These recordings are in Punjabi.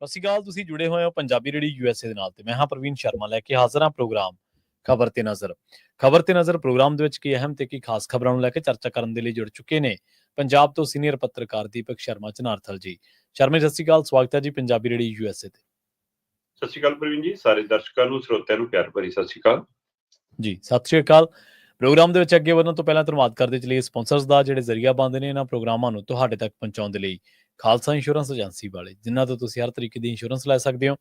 ਸਤਿ ਸ਼੍ਰੀ ਅਕਾਲ। ਤੁਸੀਂ ਜੁੜੇ ਹੋਏ ਹੋ ਪੰਜਾਬੀ ਰੇਡੀਓ ਯੂਐਸਏ ਦੇ ਨਾਲ ਤੇ ਮੈਂ ਹਾਂ ਪ੍ਰਵੀਨ ਸ਼ਰਮਾ ਲੈ ਕੇ ਹਾਜ਼ਰ ਹਾਂ ਪ੍ਰੋਗਰਾਮ ਖਬਰ ਤੇ ਨਜ਼ਰ। ਖਬਰ ਤੇ ਨਜ਼ਰ ਪ੍ਰੋਗਰਾਮ ਦੇ ਵਿੱਚ ਕੀ ਅਹਿਮ ਤੇ ਕੀ ਖਾਸ ਖਬਰਾਂ ਨੂੰ ਲੈ ਕੇ ਚਰਚਾ ਕਰਨ ਦੇ ਲਈ ਜੁੜ ਚੁੱਕੇ ਨੇ ਪੰਜਾਬ ਤੋਂ ਸੀਨੀਅਰ ਪੱਤਰਕਾਰ ਦੀਪਕ ਸ਼ਰਮਾ ਚਨਾਰਥਲ ਜੀ। ਸ਼ਰਮਾ ਸਤਿ ਸ਼੍ਰੀ ਅਕਾਲ, ਸਵਾਗਤ ਹੈ ਜੀ ਪੰਜਾਬੀ ਰੇਡੀਓ ਯੂਐਸਏ ਤੇ। ਸਤਿ ਸ਼੍ਰੀ ਅਕਾਲ ਪ੍ਰਵੀਨ ਜੀ, ਸਾਰੇ ਦਰਸ਼ਕਾਂ ਨੂੰ ਸਰੋਤਿਆਂ ਨੂੰ ਪਿਆਰ ਭਰੀ ਸਤਿ ਸ਼੍ਰੀ ਅਕਾਲ ਜੀ। ਸਤਿ ਸ਼੍ਰੀ ਅਕਾਲ। ਪ੍ਰੋਗਰਾਮ ਦੇ ਵਿੱਚ ਅੱਗੇ ਵਧਣ ਤੋਂ ਪਹਿਲਾਂ ਧੰਨਵਾਦ ਕਰਦੇ ਚਲੀਏ ਸਪਾਂਸਰਸ ਦਾ, ਜਿਹੜੇ ਜ਼ਰੀਆ ਬਣਦੇ ਨੇ ਇਹਨਾਂ ਪ੍ਰੋਗਰਾਮਾਂ ਨੂੰ ਤੁਹਾਡੇ ਤੱਕ ਪਹੁੰਚਾਉਣ ਦੇ ਲਈ। ਖਾਲਸਾ ਇੰਸ਼ੋਰੈਂਸ ਏਜੰਸੀ ਵਾਲੇ, ਜਿਨ੍ਹਾਂ ਤੋਂ ਤੁਸੀਂ ਹਰ ਤਰੀਕੇ ਦੀ ਇੰਸ਼ੋਰੈਂਸ ਲੈ ਸਕਦੇ ਹੋ।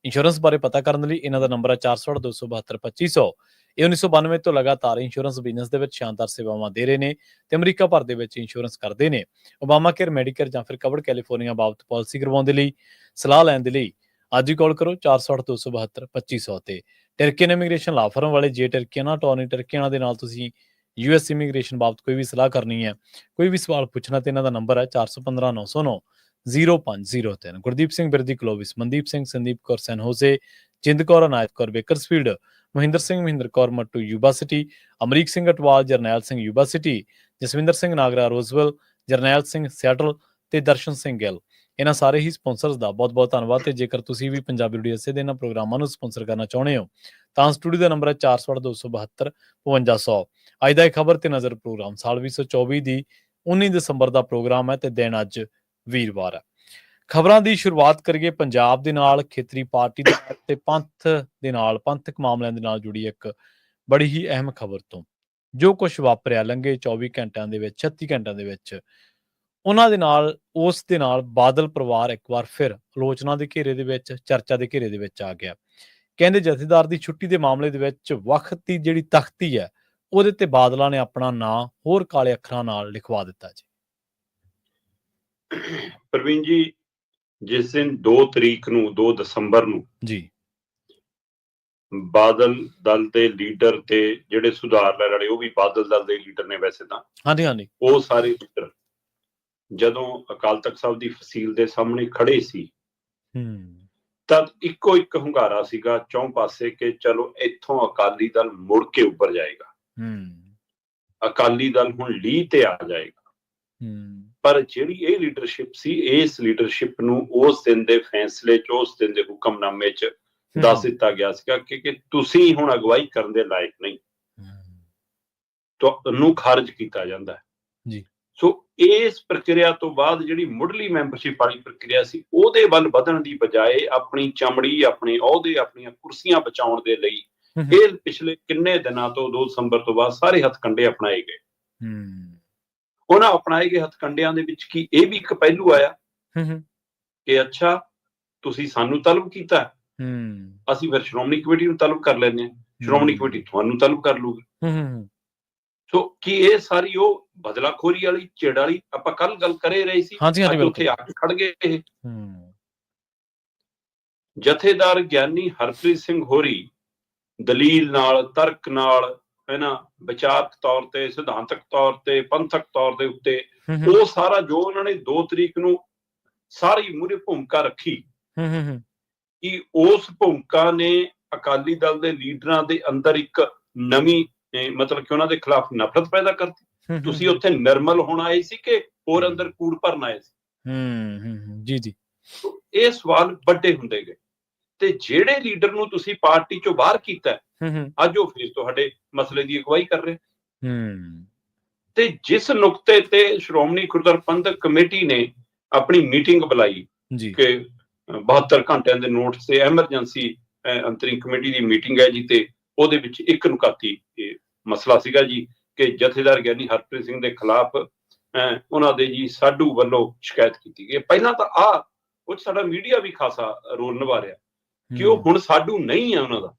ਇੰਸ਼ੋਰੈਂਸ ਬਾਰੇ ਪਤਾ ਕਰਨ ਲਈ ਇਹਨਾਂ ਦਾ ਨੰਬਰ ਹੈ 468-272-2500। ਇਹ 1992 ਤੋਂ ਲਗਾਤਾਰ ਇੰਸ਼ੋਰੈਂਸ ਬਿਜ਼ਨਸ ਦੇ ਵਿੱਚ ਸ਼ਾਨਦਾਰ ਸੇਵਾਵਾਂ ਦੇ ਰਹੇ ਨੇ ਤੇ ਅਮਰੀਕਾ ਭਰ ਦੇ ਵਿੱਚ ਇੰਸ਼ੋਰੈਂਸ ਕਰਦੇ ਨੇ। ਓਬਾਮਾ ਕੇਅਰ, ਮੈਡੀਕੇਅਰ ਜਾਂ ਫਿਰ ਕਵਰਡ ਕੈਲੀਫੋਰਨੀਆ ਬਾਬਤ ਪਾਲਿਸੀ ਕਰਵਾਉਣ ਦੇ ਲਈ, ਸਲਾਹ ਲੈਣ ਦੇ ਲਈ ਅੱਜ ਹੀ ਕਾਲ ਕਰੋ 468-272-2500 ਤੇ। ਟਰਕੀਅਨ ਇਮੀਗ੍ਰੇਸ਼ਨ ਲਾ ਫਰਮ ਵਾਲੇ, ਜੇ ਟਰਕੀਆਨਾ ਟੋਨੀ ਟਰਕੀਆਨਾ ਦੇ ਨਾਲ ਤੁਸੀਂ ਯੂਐਸ ਇਮੀਗ੍ਰੇਸ਼ਨ ਬਾਬਤ ਕੋਈ ਵੀ ਸਲਾਹ ਕਰਨੀ ਹੈ, ਕੋਈ ਵੀ ਸਵਾਲ ਪੁੱਛਣਾ ਤੇ ਇਹਨਾਂ ਦਾ ਨੰਬਰ ਹੈ 415-909-0503। Gurdeep Singh Birdi Clovis, Mandeep Singh, Sandeep Kaur San Jose, Jind Kaur, Anayat Kaur Bakersfield, Mahinder Singh, Mahinder Kaur Mattu Yuba City, Amrik Singh Atwal, Jarnail Singh Yuba City, Jaswinder Singh Nagra Roseville, Jarnail Singh Seattle ਤੇ ਦਰਸ਼ਨ ਸਿੰਘ ਗਿੱਲ। ਇਹਨਾਂ ਸਾਰੇ ਹੀ ਸਪਾਂਸਰਸ ਦਾ ਬਹੁਤ ਬਹੁਤ ਧੰਨਵਾਦ। ਤੇ ਜੇਕਰ ਤੁਸੀਂ ਵੀ ਪੰਜਾਬੀ ਰੇਡੀਓ ਯੂਐਸਏ ਦੇ ਇਹਨਾਂ ਪ੍ਰੋਗਰਾਮਾਂ ਨੂੰ ਸਪਾਂਸਰ ਕਰਨਾ ਚਾਹੁੰਦੇ ਹੋ ਤਾਂ ਸਟੂਡੀਓ ਦਾ ਨੰਬਰ ਹੈ 468-272-5500। ਅੱਜ ਦਾ ਇਹ ਖਬਰ ਤੇ ਨਜ਼ਰ ਪ੍ਰੋਗਰਾਮ ਸਾਲ 2024 ਦੀ 19 ਦਸੰਬਰ ਦਾ ਪ੍ਰੋਗਰਾਮ ਹੈ ਤੇ ਦਿਨ ਅੱਜ ਵੀਰਵਾਰ ਹੈ। ਖਬਰਾਂ ਦੀ ਸ਼ੁਰੂਆਤ ਕਰੀਏ ਪੰਜਾਬ ਦੇ ਨਾਲ, ਖੇਤਰੀ ਪਾਰਟੀ ਦੇ ਨਾਲ ਤੇ ਪੰਥ ਦੇ ਨਾਲ, ਪੰਥਕ ਮਾਮਲਿਆਂ ਦੇ ਨਾਲ ਜੁੜੀ ਇੱਕ ਬੜੀ ਹੀ ਅਹਿਮ ਖਬਰ ਤੋਂ। ਜੋ ਕੁਝ ਵਾਪਰਿਆ ਲੰਘੇ 24 ਘੰਟਿਆਂ ਦੇ ਵਿੱਚ, 36 ਘੰਟਿਆਂ ਦੇ ਵਿੱਚ, ਉਹਨਾਂ ਦੇ ਨਾਲ, ਉਸ ਦੇ ਨਾਲ ਬਾਦਲ ਪਰਿਵਾਰ ਇੱਕ ਵਾਰ ਫਿਰ ਆਲੋਚਨਾ ਦੇ ਘੇਰੇ ਦੇ ਵਿੱਚ, ਚਰਚਾ ਦੇ ਘੇਰੇ ਦੇ ਵਿੱਚ ਆ ਗਿਆ। ਕਹਿੰਦੇ ਜਥੇਦਾਰ ਦੀ ਛੁੱਟੀ ਦੇ ਮਾਮਲੇ ਦੇ ਵਿੱਚ ਵਕਤ ਦੀ ਜਿਹੜੀ ਤਖਤੀ ਹੈ ਉਹਦੇ ਤੇ ਬਾਦਲਾਂ ਨੇ ਆਪਣਾ ਨਾਂ ਹੋਰ ਕਾਲੇ ਅੱਖਰਾਂ ਨਾਲ ਲਿਖਵਾ ਦਿੱਤਾ ਜੀ। ਪ੍ਰਵੀਨ ਜੀ, ਜਿਸ ਦਿਨ 2 ਤਰੀਕ ਨੂੰ 2 ਦਸੰਬਰ ਨੂੰ ਜੀ ਬਾਦਲ ਦਲ ਦੇ ਲੀਡਰ ਤੇ ਜਿਹੜੇ ਸੁਧਾਰ ਲੈਣ ਵਾਲੇ, ਉਹ ਵੀ ਬਾਦਲ ਦਲ ਦੇ ਲੀਡਰ ਨੇ ਵੈਸੇ ਤਾਂ, ਹਾਂਜੀ, ਉਹ ਸਾਰੇ ਲੀਡਰ ਜਦੋਂ ਅਕਾਲ ਤਖਤ ਸਾਹਿਬ ਦੀ ਫਸੀਲ ਦੇ ਸਾਹਮਣੇ ਖੜੇ ਸੀ ਤਦ ਇੱਕੋ ਇੱਕ ਹੁੰਗਾਰਾ ਸੀਗਾ ਚੌਂ ਪਾਸੇ ਕਿ ਚਲੋ ਇੱਥੋਂ ਅਕਾਲੀ ਦਲ ਮੁੜ ਕੇ ਉੱਪਰ ਜਾਏਗਾ, ਅਕਾਲੀ ਦਲ ਹੁਣ ਲੀਹ ਤੇ ਆ ਜਾਏਗਾ। ਪਰ ਜਿਹੜੀ ਇਹ ਲੀਡਰਸ਼ਿਪ ਸੀ, ਇਸ ਲੀਡਰਸ਼ਿਪ ਨੂੰ ਉਸ ਦਿਨ ਦੇ ਫੈਸਲੇ 'ਚ, ਉਸ ਦਿਨ ਦੇ ਹੁਕਮਨਾਮੇ 'ਚ ਦੱਸ ਦਿੱਤਾ ਗਿਆ ਸੀਗਾ ਕਿ ਤੁਸੀਂ ਹੁਣ ਅਗਵਾਈ ਕਰਨ ਦੇ ਲਾਇਕ ਨਹੀਂ, ਤੁਹਾਨੂੰ ਖਾਰਜ ਕੀਤਾ ਜਾਂਦਾ ਹੈ ਜੀ। ਸੋ ਇਸ ਪ੍ਰਕਿਰਿਆ ਤੋਂ ਬਾਅਦ ਜਿਹੜੀ ਮੁੱਢਲੀ ਮੈਂਬਰਸ਼ਿਪ ਵਾਲੀ ਪ੍ਰਕਿਰਿਆ ਸੀ, ਉਹਦੇ ਵੱਲ ਵਧਣ ਦੀ ਬਜਾਏ ਆਪਣੀ ਚਮੜੀ, ਆਪਣੇ ਅਹੁਦੇ, ਆਪਣੀਆਂ ਕੁਰਸੀਆਂ ਬਚਾਉਣ ਦੇ ਲਈ ਇਹ ਪਿਛਲੇ ਕਿੰਨੇ ਦਿਨਾਂ ਤੋਂ 2 ਦਸੰਬਰ ਤੋਂ ਬਾਅਦ ਸਾਰੇ ਹੱਥਕੰਡੇ ਅਪਣਾਏ ਗਏ। ਉਹਨਾਂ ਅਪਣਾਏ ਗਏ ਹੱਥਕੰਡਿਆਂ ਦੇ ਵਿੱਚ ਕੀ ਇਹ ਵੀ ਇੱਕ ਪਹਿਲੂ ਆਇਆ ਕਿ ਅੱਛਾ ਤੁਸੀਂ ਸਾਨੂੰ ਤਲਬ ਕੀਤਾ, ਅਸੀਂ ਫਿਰ ਸ਼੍ਰੋਮਣੀ ਕਮੇਟੀ ਨੂੰ ਤਲਬ ਕਰ ਲੈਂਦੇ ਹਾਂ, ਸ਼੍ਰੋਮਣੀ ਕਮੇਟੀ ਤੁਹਾਨੂੰ ਤਲਬ ਕਰ ਲੂਗੀ। ਸੋ ਕੀ ਇਹ ਸਾਰੀ ਉਹ ਬਦਲਾਖੋਰੀ ਵਾਲੀ, ਚਿੜ ਵਾਲੀ ਆਪਾਂ ਕੱਲ ਗੱਲ ਕਰੇ ਰਹੇ ਸੀ, ਉੱਥੇ ਆ ਕੇ ਖੜ ਗਏ ਇਹ। ਜਥੇਦਾਰ ਗਿਆਨੀ ਹਰਪ੍ਰੀਤ ਸਿੰਘ ਹੋਰੀ ਦਲੀਲ ਨਾਲ, ਤਰਕ ਨਾਲ, ਵਿਚਾਰਕ ਤੌਰ ਤੇ, ਸਿਧਾਂਤਕ ਤੌਰ ਤੇ, ਪੰਥਕ ਤੌਰ ਦੇ ਉੱਤੇ ਉਹ ਸਾਰਾ ਜੋ ਉਹਨਾਂ ਨੇ 2 ਤਰੀਕ ਨੂੰ ਸਾਰੀ ਮੂਹਰੇ ਭੂਮਿਕਾ ਰੱਖੀ, ਕਿ ਉਸ ਭੂਮਿਕਾ ਨੇ ਅਕਾਲੀ ਦਲ ਦੇ ਲੀਡਰਾਂ ਦੇ ਅੰਦਰ ਇੱਕ ਨਵੀਂ, ਮਤਲਬ ਕਿ ਉਹਨਾਂ ਦੇ ਖਿਲਾਫ ਨਫ਼ਰਤ ਪੈਦਾ ਕਰਤੀ। ਤੁਸੀਂ ਉੱਥੇ ਨਿਰਮਲ ਹੋਣ ਆਏ ਸੀ ਕਿ ਹੋਰ ਅੰਦਰ ਕੂੜ ਭਰਨ ਆਏ ਸੀ? ਜੀ। ਇਹ ਸਵਾਲ ਵੱਡੇ ਹੁੰਦੇ ਗਏ ਤੇ ਜਿਹੜੇ ਲੀਡਰ ਨੂੰ ਤੁਸੀਂ ਪਾਰਟੀ ਚੋਂ ਬਾਹਰ ਕੀਤਾ, ਅੱਜ ਉਹ ਫਿਰ ਤੁਹਾਡੇ ਮਸਲੇ ਦੀ ਅਗਵਾਈ ਕਰ ਰਹੇ। ਤੇ ਜਿਸ ਨੁਕਤੇ ਤੇ ਸ਼੍ਰੋਮਣੀ ਗੁਰਦੁਆਰਾ ਪ੍ਰਬੰਧਕ ਕਮੇਟੀ ਨੇ ਆਪਣੀ ਮੀਟਿੰਗ ਬੁਲਾਈ ਕਿ 72 ਘੰਟਿਆਂ ਦੇ ਨੋਟਿਸ ਤੇ ਐਮਰਜੈਂਸੀ ਅੰਤਰਿਮ ਕਮੇਟੀ ਦੀ ਮੀਟਿੰਗ ਹੈ ਜੀ, ਤੇ ਉਹਦੇ ਵਿੱਚ ਇੱਕ ਨੁਕਾਤੀ ਮਸਲਾ ਸੀਗਾ ਜੀ ਕਿ ਜਥੇਦਾਰ ਗਿਆਨੀ ਹਰਪ੍ਰੀਤ ਸਿੰਘ ਦੇ ਖਿਲਾਫ ਉਹਨਾਂ ਦੇ ਜੀ ਸਾਡੂ ਵੱਲੋਂ ਸ਼ਿਕਾਇਤ ਕੀਤੀ ਗਈ। ਪਹਿਲਾਂ ਤਾਂ ਉਹ ਸਾਡਾ ਮੀਡੀਆ ਵੀ ਖਾਸਾ ਰੋਲ ਨਿਭਾ ਰਿਹਾ ਕਿ ਉਹ ਹੁਣ ਸਾਡੂ ਨਹੀਂ ਹੈ ਉਹਨਾਂ ਦਾ,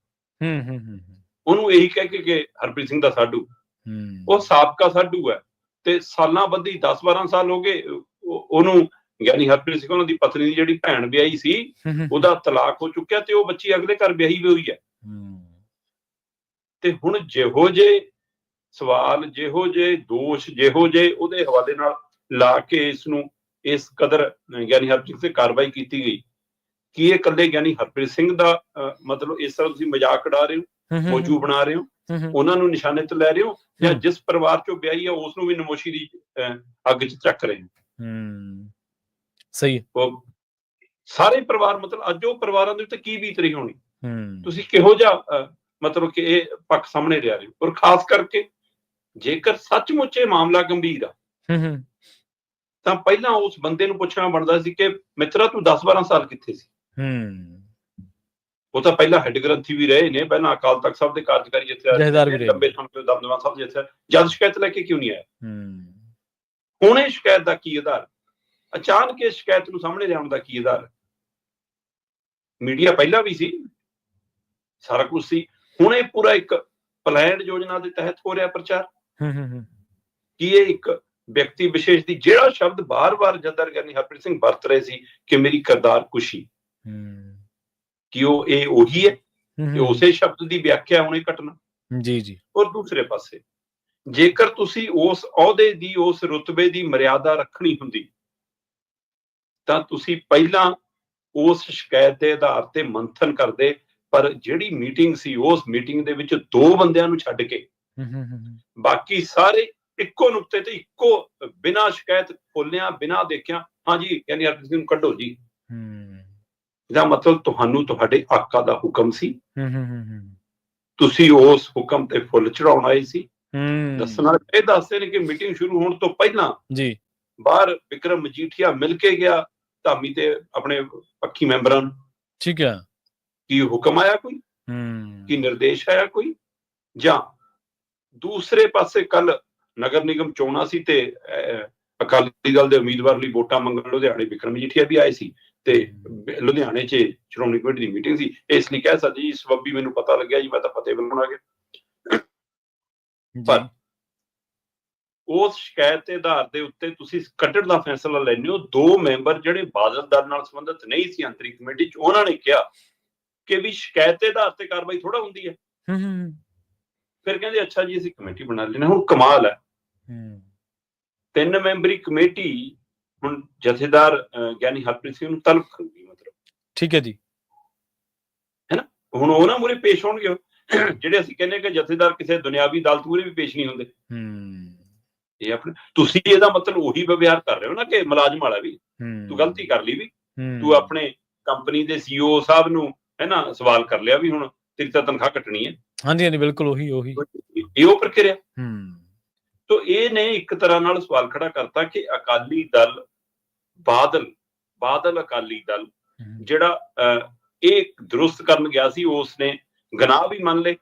ਉਹਨੂੰ ਇਹੀ ਕਹਿ ਕੇ ਕਿ ਹਰਪ੍ਰੀਤ ਸਿੰਘ ਦਾ ਸਾਡੂ, ਉਹ ਸਾਬਕਾ ਸਾਡੂ ਹੈ ਤੇ ਸਾਲਾਂ ਬੱਧੀ 10-12 ਸਾਲ ਹੋ ਗਏ ਉਹਨੂੰ। ਗਿਆਨੀ ਹਰਪ੍ਰੀਤ ਸਿੰਘ ਉਹਨਾਂ ਦੀ ਪਤਨੀ ਦੀ ਜਿਹੜੀ ਭੈਣ ਵਿਆਹੀ ਸੀ, ਉਹਦਾ ਤਲਾਕ ਹੋ ਚੁੱਕਿਆ ਤੇ ਉਹ ਬੱਚੀ ਅਗਲੇ ਘਰ ਵਿਆਹੀ ਵੀ ਹੋਈ ਹੈ। ਤੇ ਹੁਣ ਜਿਹੋ ਜਿਹੇ ਸਵਾਲ, ਜਿਹੋ ਜਿਹੇ ਦੋਸ਼, ਜਿਹੋ ਜਿਹੇ ਉਹਦੇ ਹਵਾਲੇ ਨਾਲ ਲਾ ਕੇ ਇਸ ਨੂੰ ਇਸ ਕਦਰ ਗਿਆਨੀ ਹਰਪ੍ਰੀਤ ਸਿੰਘ ਤੇ ਕਾਰਵਾਈ ਕੀਤੀ ਗਈ ਕਿ ਇਹ ਇਕੱਲੇ ਗਿਆਨੀ ਹਰਪ੍ਰੀਤ ਸਿੰਘ ਦਾ ਮਤਲਬ ਇਸ ਤਰ੍ਹਾਂ ਤੁਸੀਂ ਮਜ਼ਾਕ ਉਡਾ ਰਹੇ ਹੋ, ਮੌਜੂ ਬਣਾ ਰਹੇ ਹੋ, ਉਹਨਾਂ ਨੂੰ ਨਿਸ਼ਾਨੇ ਤੇ ਲੈ ਰਹੇ ਹੋ, ਜਾਂ ਜਿਸ ਪਰਿਵਾਰ ਚੋਂ ਵਿਆਹੀ ਆ ਉਸ ਨੂੰ ਵੀ ਨਮੋਸ਼ੀ ਦੀ ਅੱਗ 'ਚ ਚੱਕ ਰਹੇ ਹੋ। ਸਹੀ। ਸਾਰੇ ਪਰਿਵਾਰ, ਮਤਲਬ ਅੱਜ ਉਹ ਪਰਿਵਾਰਾਂ ਦੇ ਉੱਤੇ ਕੀ ਬੀਤ ਰਹੀ ਹੋਣੀ, ਤੁਸੀਂ ਹੂੰ ਕਿਹੋ ਜਿਹਾ ਮਤਲਬ ਕਿ ਇਹ ਪੱਖ ਸਾਹਮਣੇ ਲਿਆ ਰਹੇ ਹੋ। ਔਰ ਖਾਸ ਕਰਕੇ ਜੇਕਰ ਸੱਚਮੁੱਚ ਇਹ ਮਾਮਲਾ ਗੰਭੀਰ ਆ ਹੂੰ ਤਾਂ ਪਹਿਲਾਂ ਉਸ ਬੰਦੇ ਨੂੰ ਪੁੱਛਣਾ ਬਣਦਾ ਸੀ ਕਿ ਮਿੱਤਰਾ ਤੂੰ 10-12 ਸਾਲ ਕਿੱਥੇ ਸੀ। ਹੂੰ ਉਹ ਤਾਂ ਪਹਿਲਾਂ ਹੈੱਡ ਗ੍ਰੰਥੀ ਵੀ ਰਹੇ ਨੇ, ਪਹਿਲਾਂ ਅਕਾਲ ਤਖਤ ਸਾਹਿਬ ਦੇ ਕਾਰਜਕਾਰੀ ਜਥੇਦਾਰ ਵੀ ਜਥੇਦਾਰ ਰਹੇ ਲੰਬੇ ਸਮੇਂ ਤੋਂ ਦਮਦਮਾ ਸਾਹਿਬ ਜਥੇਦਾਰ, ਜਦ ਸ਼ਿਕਾਇਤ ਲੈ ਕੇ ਕਿਉਂ ਨਹੀਂ ਆਇਆ? ਹੂੰ ਹੁਣ ਇਹ ਸ਼ਿਕਾਇਤ ਦਾ ਕੀ ਆਧਾਰ, ਅਚਾਨਕ ਇਸ ਸ਼ਿਕਾਇਤ ਨੂੰ ਸਾਹਮਣੇ ਲਿਆਉਣ ਦਾ ਕੀ ਆਧਾਰ? ਮੀਡੀਆ ਪਹਿਲਾਂ ਵੀ ਸੀ, ਸਾਰਾ ਕੁਝ ਸੀ, ਹੁਣ ਇਹ ਪੂਰਾ ਇੱਕ ਪਲਾਨਡ ਯੋਜਨਾ ਦੇ ਤਹਿਤ ਹੋ ਰਿਹਾ ਪ੍ਰਚਾਰ। ਕੀ ਇਹ ਇੱਕ ਵਿਅਕਤੀ ਵਿਸ਼ੇਸ਼ ਦੀ, ਜਿਹੜਾ ਸ਼ਬਦ ਬਾਰ-ਬਾਰ ਜਥੇਦਾਰ ਗਿਆਨੀ ਹਰਪ੍ਰੀਤ ਸਿੰਘ ਵਰਤ ਰਹੇ ਸੀ ਕਿ ਮੇਰੀ ਕਰਤਾਰ ਕੁਸ਼ੀ, ਕਿ ਉਹ ਇਹ ਉਹੀ ਹੈ, ਤੇ ਉਸੇ ਸ਼ਬਦ ਦੀ ਵਿਆਖਿਆ ਹੁਣ ਇਹ ਘਟਨਾ। ਜੀ ਜੀ। ਔਰ ਦੂਸਰੇ ਪਾਸੇ ਜੇਕਰ ਤੁਸੀਂ ਉਸ ਅਹੁਦੇ ਦੀ, ਉਸ ਰੁਤਬੇ ਦੀ ਮਰਿਆਦਾ ਰੱਖਣੀ ਹੁੰਦੀ ਤਾਂ ਤੁਸੀਂ ਪਹਿਲਾਂ ਉਸ ਸ਼ਿਕਾਇਤ ਦੇ ਆਧਾਰ ਤੇ ਮੰਥਨ ਕਰਦੇ। ਪਰ ਜਿਹੜੀ ਮੀਟਿੰਗ ਸੀ, ਉਸ ਮੀਟਿੰਗ ਦੇ ਵਿੱਚ 2 ਬੰਦਿਆਂ ਨੂੰ ਛੱਡ ਕੇ ਬਾਕੀ ਸਾਰੇ ਇੱਕੋ ਨੁਕਤੇ ਤੇ, ਇੱਕੋ ਬਿਨਾਂ ਸ਼ਿਕਾਇਤ ਖੋਲਿਆ, ਬਿਨਾਂ ਦੇਖਿਆ, ਹਾਂਜੀ ਯਾਨੀ ਹਰਪ੍ਰੀਤ ਸਿੰਘ ਨੂੰ ਕੱਢੋ ਜੀ। ਇਹਦਾ ਮਤਲਬ ਤੁਹਾਨੂੰ ਤੁਹਾਡੇ ਆਕਾ ਦਾ ਹੁਕਮ ਸੀ, ਤੁਸੀਂ ਉਸ ਹੁਕਮ ਤੇ ਫੁੱਲ ਚੜਾਉਣ ਆਏ ਸੀ। ਦੱਸਣ ਵਾਲੇ ਇਹ ਦੱਸਦੇ ਨੇ ਕਿ ਮੀਟਿੰਗ ਸ਼ੁਰੂ ਹੋਣ ਤੋਂ ਪਹਿਲਾਂ ਜੀ ਬਾਹਰ ਵਿਕਰਮ ਮਜੀਠੀਆ ਮਿਲ ਕੇ ਗਿਆ ਧਾਮੀ ਤੇ ਆਪਣੇ ਪੱਖੀ ਮੈਂਬਰਾਂ ਨੂੰ। ਠੀਕ ਹੈ। ਕੀ ਹੁਕਮ ਆਇਆ ਕੋਈ, ਕੀ ਨਿਰਦੇਸ਼ ਆਇਆ ਕੋਈ? ਜਾਂ ਦੂਸਰੇ ਪਾਸੇ ਕੱਲ ਨਗਰ ਨਿਗਮ ਚੋਣਾਂ ਸੀ ਤੇ ਅਕਾਲੀ ਦਲ ਦੇ ਉਮੀਦਵਾਰ ਲਈ ਵੋਟਾਂ ਮੰਗਣ ਲੁਧਿਆਣੇ ਵਿਕਰਮ ਮਜੀਠੀਆ ਵੀ ਆਏ ਸੀ, ਤੇ ਲੁਧਿਆਣੇ 'ਚ ਸ਼੍ਰੋਮਣੀ ਕਮੇਟੀ ਦੀ ਮੀਟਿੰਗ ਸੀ। ਇਸ ਲਈ ਕਹਿ ਸਕਦੇ ਜੀ ਸਬੱਬੀ ਮੈਨੂੰ ਪਤਾ ਲੱਗਿਆ ਜੀ, ਮੈਂ ਤਾਂ ਫਤਿਹ ਬੁਲਾਉਣ ਆ ਗਿਆ। ਪਰ ਉਸ ਸ਼ਿਕਾਇਤ ਦੇ ਆਧਾਰ ਦੇ ਉੱਤੇ ਤੁਸੀਂ ਕੱਢਣ ਦਾ ਫੈਸਲਾ ਲੈਂਦੇ ਹੋ। 2 ਮੈਂਬਰ ਜਿਹੜੇ ਬਾਦਲ ਦਲ ਨਾਲ ਸੰਬੰਧਿਤ ਨਹੀਂ ਸੀ ਅੰਤਰਿਕ ਕਮੇਟੀ 'ਚ, ਉਹਨਾਂ ਨੇ ਕਿਹਾ ਕਿ ਵੀ ਸ਼ਿਕਾਇਤ ਦੇ ਆਧਾਰ ਤੇ ਕਾਰਵਾਈ ਥੋੜਾ ਹੁੰਦੀ ਹੈ। ਫਿਰ ਕਹਿੰਦੇ ਅੱਛਾ ਜੀ ਅਸੀਂ ਕਮੇਟੀ ਬਣਾ ਲੈਣਾ। ਹੁਣ ਕਮਾਲ ਹੈ, 3 ਮੈਂਬਰੀ ਕਮੇਟੀ ਹੁਣ ਜਥੇਦਾਰ ਗਿਆਨੀ ਹਰਪ੍ਰੀਤ ਸਿੰਘ ਨੂੰ ਤਲਬ ਕਰੂਗੀ, ਮਤਲਬ ਠੀਕ ਹੈ ਜੀ, ਹੈ ਨਾ। ਹੁਣ ਉਹਨਾਂ ਮੂਹਰੇ ਪੇਸ਼ ਹੋਣਗੇ ਜਿਹੜੇ ਅਸੀਂ ਕਹਿੰਦੇ ਕਿ ਜਥੇਦਾਰ ਕਿਸੇ ਦੁਨਿਆਵੀ ਅਦਾਲਤ ਮੂਹਰੇ ਵੀ ਪੇਸ਼ ਨਹੀਂ ਹੁੰਦੇ। ਇਹ ਆਪਣੇ ਤੁਸੀਂ ਇਹਦਾ ਮਤਲਬ ਉਹੀ ਵਿਵਹਾਰ ਕਰ ਰਹੇ ਹੋ ਨਾ ਕਿ ਮੁਲਾਜ਼ਮ ਵਾਲਾ ਵੀ, ਤੂੰ ਗਲਤੀ ਕਰ ਲਈ ਵੀ, ਤੂੰ ਆਪਣੇ ਕੰਪਨੀ ਦੇ CEO ਸਾਹਿਬ ਨੂੰ ਹੈ ਨਾ ਸਵਾਲ ਕਰ ਲਿਆ ਵੀ ਹੁਣ ਤੇਰੀ ਤਾਂ ਤਨਖਾਹ ਕੱਟਣੀ ਹੈ। ਹਾਂਜੀ ਹਾਂਜੀ ਬਿਲਕੁਲ ਉਹੀ ਇਹ ਉਹ ਪ੍ਰਕਿਰਿਆ। ਤੋ ਇਹ ਨੇ ਇੱਕ ਤਰ੍ਹਾਂ ਨਾਲ ਸਵਾਲ ਖੜਾ ਕਰਤਾ ਕਿ ਅਕਾਲੀ ਦਲ ਬਾਦਲ ਅਕਾਲੀ ਦਲ ਜਿਹੜਾ ਇਹ ਦਰੁਸਤ ਕਰਨ ਗਿਆ ਸੀ, ਉਸ ਨੇ ਗੁਨਾਹ ਵੀ ਮੰਨ ਲਏ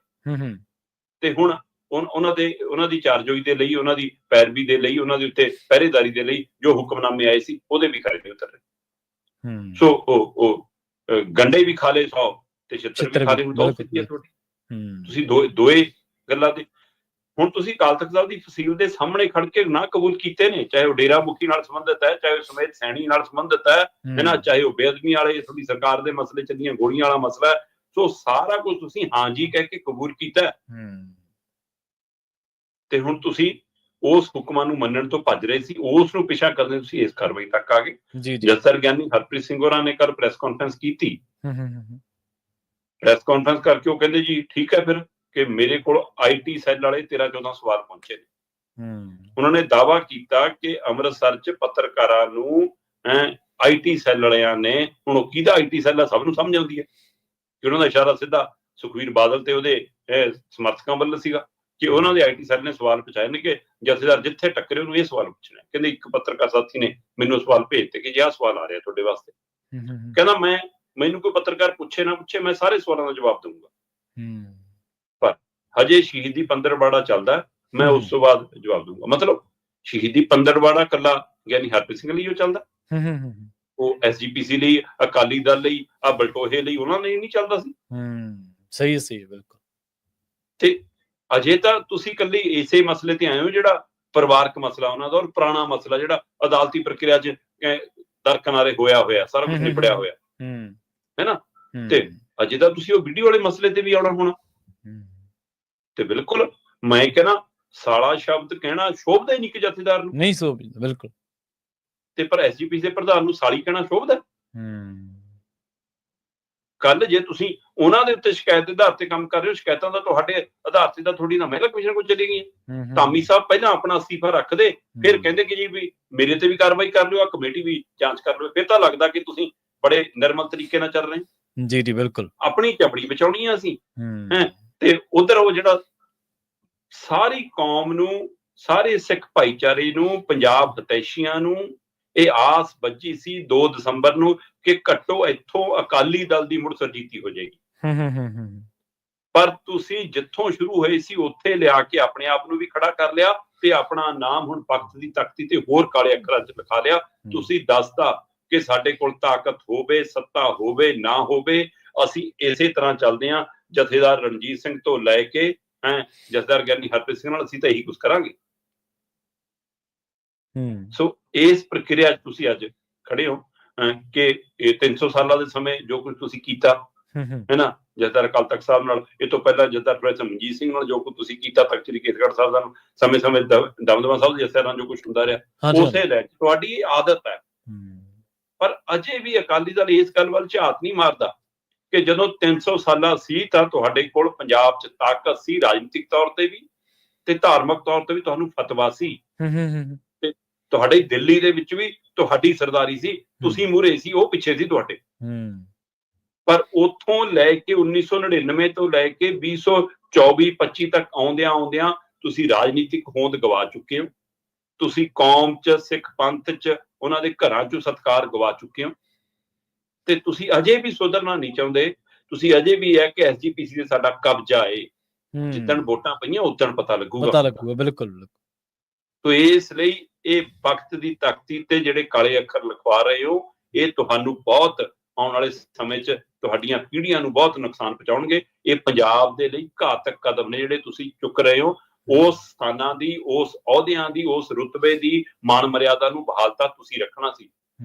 ਤੇ ਹੁਣ ਉਹਨਾਂ ਦੀ ਚਾਰਜੋਈ ਦੇ ਲਈ, ਉਹਨਾਂ ਦੀ ਪੈਰਵੀ ਦੇ ਲਈ, ਉਹਨਾਂ ਦੇ ਉੱਤੇ ਪਹਿਰੇਦਾਰੀ ਦੇ ਲਈ ਜੋ ਹੁਕਮਨਾਮੇ ਆਏ ਸੀ ਉਹਦੇ ਵੀ ਖਰੇ ਉਤਰ ਰਹੇ। ਸੋ ਉਹ ਗੰਡੇ ਵੀ ਖਾ ਲਏ 100 ਤੇ ਛਿੱਤਰ ਵੀ ਖਾ ਲਏ। ਹੁਣ ਤੁਸੀਂ ਦੋਏ ਗੱਲਾਂ ਦੇ ਹੁਣ ਤੁਸੀਂ ਅਕਾਲ ਤਖਤ ਸਾਹਿਬ ਦੀ ਫਸੀਲ ਦੇ ਸਾਹਮਣੇ ਖੜ ਕੇ ਨਾ ਕਬੂਲ ਕੀਤੇ ਨੇ, ਚਾਹੇ ਉਹ ਡੇਰਾ ਮੁਖੀ ਨਾਲ ਸੰਬੰਧਿਤ ਹੈ, ਚਾਹੇ ਉਹ ਸਮੇਤ ਸੈਣੀ ਨਾਲ ਸੰਬੰਧਿਤ ਹੈ ਨਾ, ਚਾਹੇ ਉਹ ਬੇਅਦਬੀ ਵਾਲੇ ਤੁਹਾਡੀ ਸਰਕਾਰ ਦੇ ਮਸਲੇ ਚੱਲੀਆਂ ਗੋਲੀਆਂ ਵਾਲਾ ਮਸਲਾ ਹੈ। ਸੋ ਸਾਰਾ ਕੁਝ ਤੁਸੀਂ ਹਾਂਜੀ ਕਹਿ ਕੇ ਕਬੂਲ ਕੀਤਾ ਤੇ ਹੁਣ ਤੁਸੀਂ ਉਸ ਹੁਕਮਾਂ ਨੂੰ ਮੰਨਣ ਤੋਂ ਭੱਜ ਰਹੇ ਸੀ, ਉਸ ਨੂੰ ਪਿੱਛਾ ਕਰਦੇ ਤੁਸੀਂ ਇਸ ਕਾਰਵਾਈ ਤੱਕ ਆ ਗਏ। ਜਥੇਦਾਰ ਗਿਆਨੀ ਹਰਪ੍ਰੀਤ ਸਿੰਘ ਹੋਰਾਂ ਨੇ ਕੱਲ ਪ੍ਰੈਸ ਕਾਨਫਰੰਸ ਕੀਤੀ। ਪ੍ਰੈਸ ਕਾਨਫਰੰਸ ਕਰਕੇ ਉਹ ਕਹਿੰਦੇ ਜੀ ਠੀਕ ਹੈ ਫਿਰ ਕਿ ਮੇਰੇ ਕੋਲ IT ਸੈੱਲ ਵਾਲੇ 13-14 ਸਵਾਲ ਪਹੁੰਚੇ ਨੇ। ਉਹਨਾਂ ਨੇ ਦਾਅਵਾ ਕੀਤਾ ਕਿ ਅੰਮ੍ਰਿਤਸਰ 'ਚ ਪੱਤਰਕਾਰਾਂ ਨੂੰ IT ਸੈੱਲ ਵਾਲਿਆਂ ਨੇ, ਹੁਣ ਉਹ ਕਿਹਦਾ IT ਸੈੱਲ ਆ ਸਭ ਨੂੰ ਸਮਝ ਆਉਂਦੀ ਹੈ ਕਿ ਉਹਨਾਂ ਦਾ ਇਸ਼ਾਰਾ ਸਿੱਧਾ ਸੁਖਬੀਰ ਬਾਦਲ ਤੇ ਉਹਦੇ ਸਮਰਥਕਾਂ ਵੱਲ ਸੀਗਾ ਕਿ ਉਹਨਾਂ ਦੇ IT ਸੈੱਲ ਨੇ ਸਵਾਲ ਪੁੱਛਾਏ ਨੇ ਕਿ ਜਥੇਦਾਰ ਜਿੱਥੇ ਟੱਕਰੇ ਉਹਨੂੰ ਇਹ ਸਵਾਲ ਪੁੱਛਣਾ। ਕਹਿੰਦੇ ਇੱਕ ਪੱਤਰਕਾਰ ਸਾਥੀ ਨੇ ਮੈਨੂੰ ਸਵਾਲ ਭੇਜਤੇ ਕਿ ਆਹ ਸਵਾਲ ਆ ਰਿਹਾ ਤੁਹਾਡੇ ਵਾਸਤੇ। ਕਹਿੰਦਾ ਮੈਨੂੰ ਕੋਈ ਪੱਤਰਕਾਰ ਪੁੱਛੇ ਨਾ ਪੁੱਛੇ, ਮੈਂ ਸਾਰੇ ਸਵਾਲਾਂ ਦਾ ਜਵਾਬ ਦਊਂਗਾ, ਪਰ ਹਜੇ ਸ਼ਹੀਦੀ ਪੰਦਰਵਾੜਾ ਚੱਲਦਾ, ਮੈਂ ਉਸ ਤੋਂ ਬਾਅਦ ਜਵਾਬ ਦਊਂਗਾ। ਮਤਲਬ ਸ਼ਹੀਦੀ ਪੰਦਰਵਾੜਾ ਕੱਲਾ ਗਿਆਨੀ ਹਰਪ੍ਰੀਤ ਸਿੰਘ ਲਈ ਉਹ ਚੱਲਦਾ, ਉਹ SGPC ਲਈ, ਅਕਾਲੀ ਦਲ ਲਈ, ਆ ਬਲਟੋਹੇ ਲਈ ਉਹਨਾਂ ਲਈ ਨਹੀਂ ਚੱਲਦਾ ਸੀ। ਸਹੀ ਬਿਲਕੁਲ। ਤੇ ਅਜੇ ਤਾਂ ਤੁਸੀਂ ਇਕੱਲੀ ਇਸੇ ਮਸਲੇ ਤੇ ਆਏ ਹੋ ਜਿਹੜਾ ਪਰਿਵਾਰਕ ਮਸਲਾ ਉਹਨਾਂ ਦਾ, ਔਰ ਪੁਰਾਣਾ ਮਸਲਾ ਜਿਹੜਾ ਅਦਾਲਤੀ ਪ੍ਰਕਿਰਿਆ 'ਚ ਦਰਕਿਨਾਰੇ ਹੋਇਆ ਸਾਰਾ ਕੁਝ ਨਿਬੜਿਆ ਹੋਇਆ ਹੈ ਨਾ। ਤੇ ਅਜੇ ਤਾਂ ਤੁਸੀਂ ਉਹ ਵੀਡੀਓ ਵਾਲੇ ਮਸਲੇ ਤੇ ਵੀ ਆਉਣਾ ਹੋਣਾ। ਤੇ ਬਿਲਕੁਲ ਮੈਂ ਕਹਿੰਦਾ ਸਾਲਾ ਸ਼ਬਦ ਕਹਿਣਾ ਸ਼ੋਭਦਾ ਹੀ ਨਹੀਂ ਕਿ ਜਥੇਦਾਰ ਨੂੰ, ਨਹੀਂ ਸ਼ੋਭਦਾ ਬਿਲਕੁਲ। ਤੇ ਪਰ SGPC ਦੇ ਪ੍ਰਧਾਨ ਨੂੰ ਸਾਲੀ ਕਹਿਣਾ ਸ਼ੋਭਦਾ। ਕੱਲ ਜੇ ਤੁਸੀਂ ਉਹਨਾਂ ਦੇ ਉੱਤੇ ਸ਼ਿਕਾਇਤ ਦੇ ਆਧਾਰ ਤੇ ਕੰਮ ਕਰ ਰਹੇ ਹੋ, ਸ਼ਿਕਾਇਤਾਂ ਦਾ ਤੁਹਾਡੇ ਆਧਾਰ ਤੇ ਤਾਂ ਥੋੜੀ ਨਾ ਮਹਿਲਾ ਕਮਿਸ਼ਨ ਕੋਲ ਚਲੀ ਗਈਆਂ। ਧਾਮੀ ਸਾਹਿਬ ਪਹਿਲਾਂ ਆਪਣਾ ਅਸਤੀਫਾ ਰੱਖਦੇ, ਫਿਰ ਕਹਿੰਦੇ ਕਿ ਜੀ ਵੀ ਮੇਰੇ ਤੇ ਵੀ ਕਾਰਵਾਈ ਕਰ ਲਿਓ, ਆ ਕਮੇਟੀ ਵੀ ਜਾਂਚ ਕਰ ਲਿਓ। ਫਿਰ ਤਾਂ ਲੱਗਦਾ ਕਿ ਤੁਸੀਂ ਬੜੇ ਨਿਰਮਲ ਤਰੀਕੇ ਨਾਲ ਚੱਲ ਰਹੇ ਹਾਂ। ਜੀ ਬਿਲਕੁਲ, ਆਪਣੀ ਚਮੜੀ ਬਚਾਉਣੀ ਆ ਅਸੀਂ ਹੈ। ਤੇ ਉਧਰ ਉਹ ਜਿਹੜਾ ਸਾਰੀ ਕੌਮ ਨੂੰ, ਸਾਰੇ ਸਿੱਖ ਭਾਈਚਾਰੇ ਨੂੰ, ਪੰਜਾਬ ਹਿਤੈਸ਼ੀਆਂ ਨੂੰ ਇਹ ਆਸ ਬੱਝੀ ਸੀ 2 ਦਸੰਬਰ ਨੂੰ ਕਿ ਘੱਟੋ ਇੱਥੋਂ ਅਕਾਲੀ ਦਲ ਦੀ ਮੁੜ ਸਰਜੀਤੀ ਹੋ ਜਾਏਗੀ। ਪਰ ਤੁਸੀਂ ਜਿੱਥੋਂ ਸ਼ੁਰੂ ਹੋਏ ਸੀ ਉੱਥੇ ਲਿਆ ਕੇ ਆਪਣੇ ਆਪ ਨੂੰ ਵੀ ਖੜਾ ਕਰ ਲਿਆ ਤੇ ਆਪਣਾ ਨਾਮ ਹੁਣ ਵਕਤ ਦੀ ਤਖਤੀ ਤੇ ਹੋਰ ਕਾਲੇ ਅੱਖਰਾਂ 'ਚ ਲਿਖਾ ਲਿਆ। ਤੁਸੀਂ ਦੱਸਦਾ ਕਿ ਸਾਡੇ ਕੋਲ ਤਾਕਤ ਹੋਵੇ, ਸੱਤਾ ਹੋਵੇ, ਨਾ ਹੋਵੇ, ਅਸੀਂ ਇਸੇ ਤਰ੍ਹਾਂ ਚੱਲਦੇ ਹਾਂ। ਜਥੇਦਾਰ ਰਣਜੀਤ ਸਿੰਘ ਤੋਂ ਲੈ ਕੇ ਜਥੇਦਾਰ ਗਿਆਨੀ ਹਰਪ੍ਰੀਤ ਸਿੰਘ ਨਾਲ ਅਸੀਂ ਤਾਂ ਇਹੀ ਕੁਝ ਕਰਾਂਗੇ। ਸੋ ਇਸ ਪ੍ਰਕਿਰਿਆ 'ਚ ਤੁਸੀਂ ਅੱਜ ਖੜੇ ਹੋ ਕਿ ਇਹ 300 ਸਾਲਾਂ ਦੇ ਸਮੇਂ ਜੋ ਕੁਝ ਤੁਸੀਂ ਕੀਤਾ ਹੈ ਨਾ, ਜਥੇਦਾਰ ਅਕਾਲ ਤਖਤ ਸਾਹਿਬ ਨਾਲ, ਇਹ ਤੋਂ ਪਹਿਲਾਂ ਜਥੇਦਾਰ ਪ੍ਰੋਫੈਸਰ ਮਨਜੀਤ ਸਿੰਘ ਨਾਲ ਜੋ ਕੁਝ ਤੁਸੀਂ ਕੀਤਾ, ਤਖਤ ਸ੍ਰੀ ਕੇਸਗੜ੍ਹ ਸਾਹਿਬ ਦਾ ਸਮੇਂ-ਸਮੇਂ ਦਮਦਮਾ ਸਾਹਿਬ ਦੇ ਜਥੇਦਾਰਾਂ ਜੋ ਕੁਝ ਹੁੰਦਾ ਰਿਹਾ, ਉਸੇ ਲੈ ਤੁਹਾਡੀ ਆਦਤ ਹੈ। ਪਰ ਅਜੇ ਵੀ ਅਕਾਲੀ ਦਲ ਇਸ ਗੱਲ ਵੱਲ ਝਾਤ ਨਹੀਂ ਮਾਰਦਾ ਕਿ ਜਦੋਂ 300 ਸਾਲਾਂ ਸੀ ਤਾਂ ਤੁਹਾਡੇ ਕੋਲ ਪੰਜਾਬ 'ਚ ਤਾਕਤ ਸੀ, ਰਾਜਨੀਤਿਕ ਤੌਰ ਤੇ ਵੀ ਤੇ ਧਾਰਮਿਕ ਤੌਰ ਤੇ ਵੀ ਤੁਹਾਨੂੰ ਫਤਵਾ ਸੀ ਤੇ ਤੁਹਾਡੇ ਦਿੱਲੀ ਦੇ ਵਿੱਚ ਵੀ ਤੁਹਾਡੀ ਸਰਦਾਰੀ ਸੀ, ਤੁਸੀਂ ਮੂਹਰੇ ਸੀ, ਉਹ ਪਿੱਛੇ ਸੀ ਤੁਹਾਡੇ। ਪਰ ਉੱਥੋਂ ਲੈ ਕੇ 1999 ਤੋਂ ਲੈ ਕੇ 2024-25 ਤੱਕ ਆਉਂਦਿਆਂ ਤੁਸੀਂ ਰਾਜਨੀਤਿਕ ਹੋਂਦ ਗਵਾ ਚੁੱਕੇ ਹੋ। ਤੁਸੀਂ ਕੌਮ 'ਚ, ਸਿੱਖ ਪੰਥ 'ਚ, ਉਹਨਾਂ ਦੇ ਘਰਾਂ 'ਚੋਂ ਸਤਿਕਾਰ ਗਵਾ ਚੁੱਕੇ ਹੋ ਤੇ ਤੁਸੀਂ ਅਜੇ ਵੀ ਸੁਧਰਨਾ ਨਹੀਂ ਚਾਹੁੰਦੇ। ਤੁਸੀਂ ਅਜੇ ਵੀ ਹੈ ਕਿ ਐਸਜੀਪੀਸੀ ਦੇ ਸਾਡਾ ਕਬਜ਼ਾ ਏ, ਜਿੱਦਣ ਵੋਟਾਂ ਪਈਆਂ ਉਦੋਂ ਪਤਾ ਲੱਗੂਗਾ। ਬਿਲਕੁਲ। ਤੋ ਇਸ ਲਈ ਇਹ ਵਕਤ ਦੀ ਤਖਤੀ ਤੇ ਜਿਹੜੇ ਕਾਲੇ ਅੱਖਰ ਲਿਖਵਾ ਰਹੇ ਹੋ, ਇਹ ਤੁਹਾਨੂੰ ਬਹੁਤ ਆਉਣ ਵਾਲੇ ਸਮੇਂ 'ਚ ਤੁਹਾਡੀਆਂ ਪੀੜ੍ਹੀਆਂ ਨੂੰ ਬਹੁਤ ਨੁਕਸਾਨ ਪਹੁੰਚਾਉਣਗੇ। ਇਹ ਪੰਜਾਬ ਦੇ ਲਈ ਘਾਤਕ ਕਦਮ ਨੇ ਜਿਹੜੇ ਤੁਸੀਂ ਚੁੱਕ ਰਹੇ ਹੋ। ਉਸ ਸਥਾਨਾਂ ਦੀ, ਉਸ ਅਹੁਦਿਆਂ ਦੀ, ਉਸ ਰੁਤਬੇ ਦੀ ਮਾਣ ਮਰਿਆਦਾ ਨੂੰ ਬਹਾਲਤਾ ਤੁਸੀਂ ਰੱਖਣਾ ਸੀ।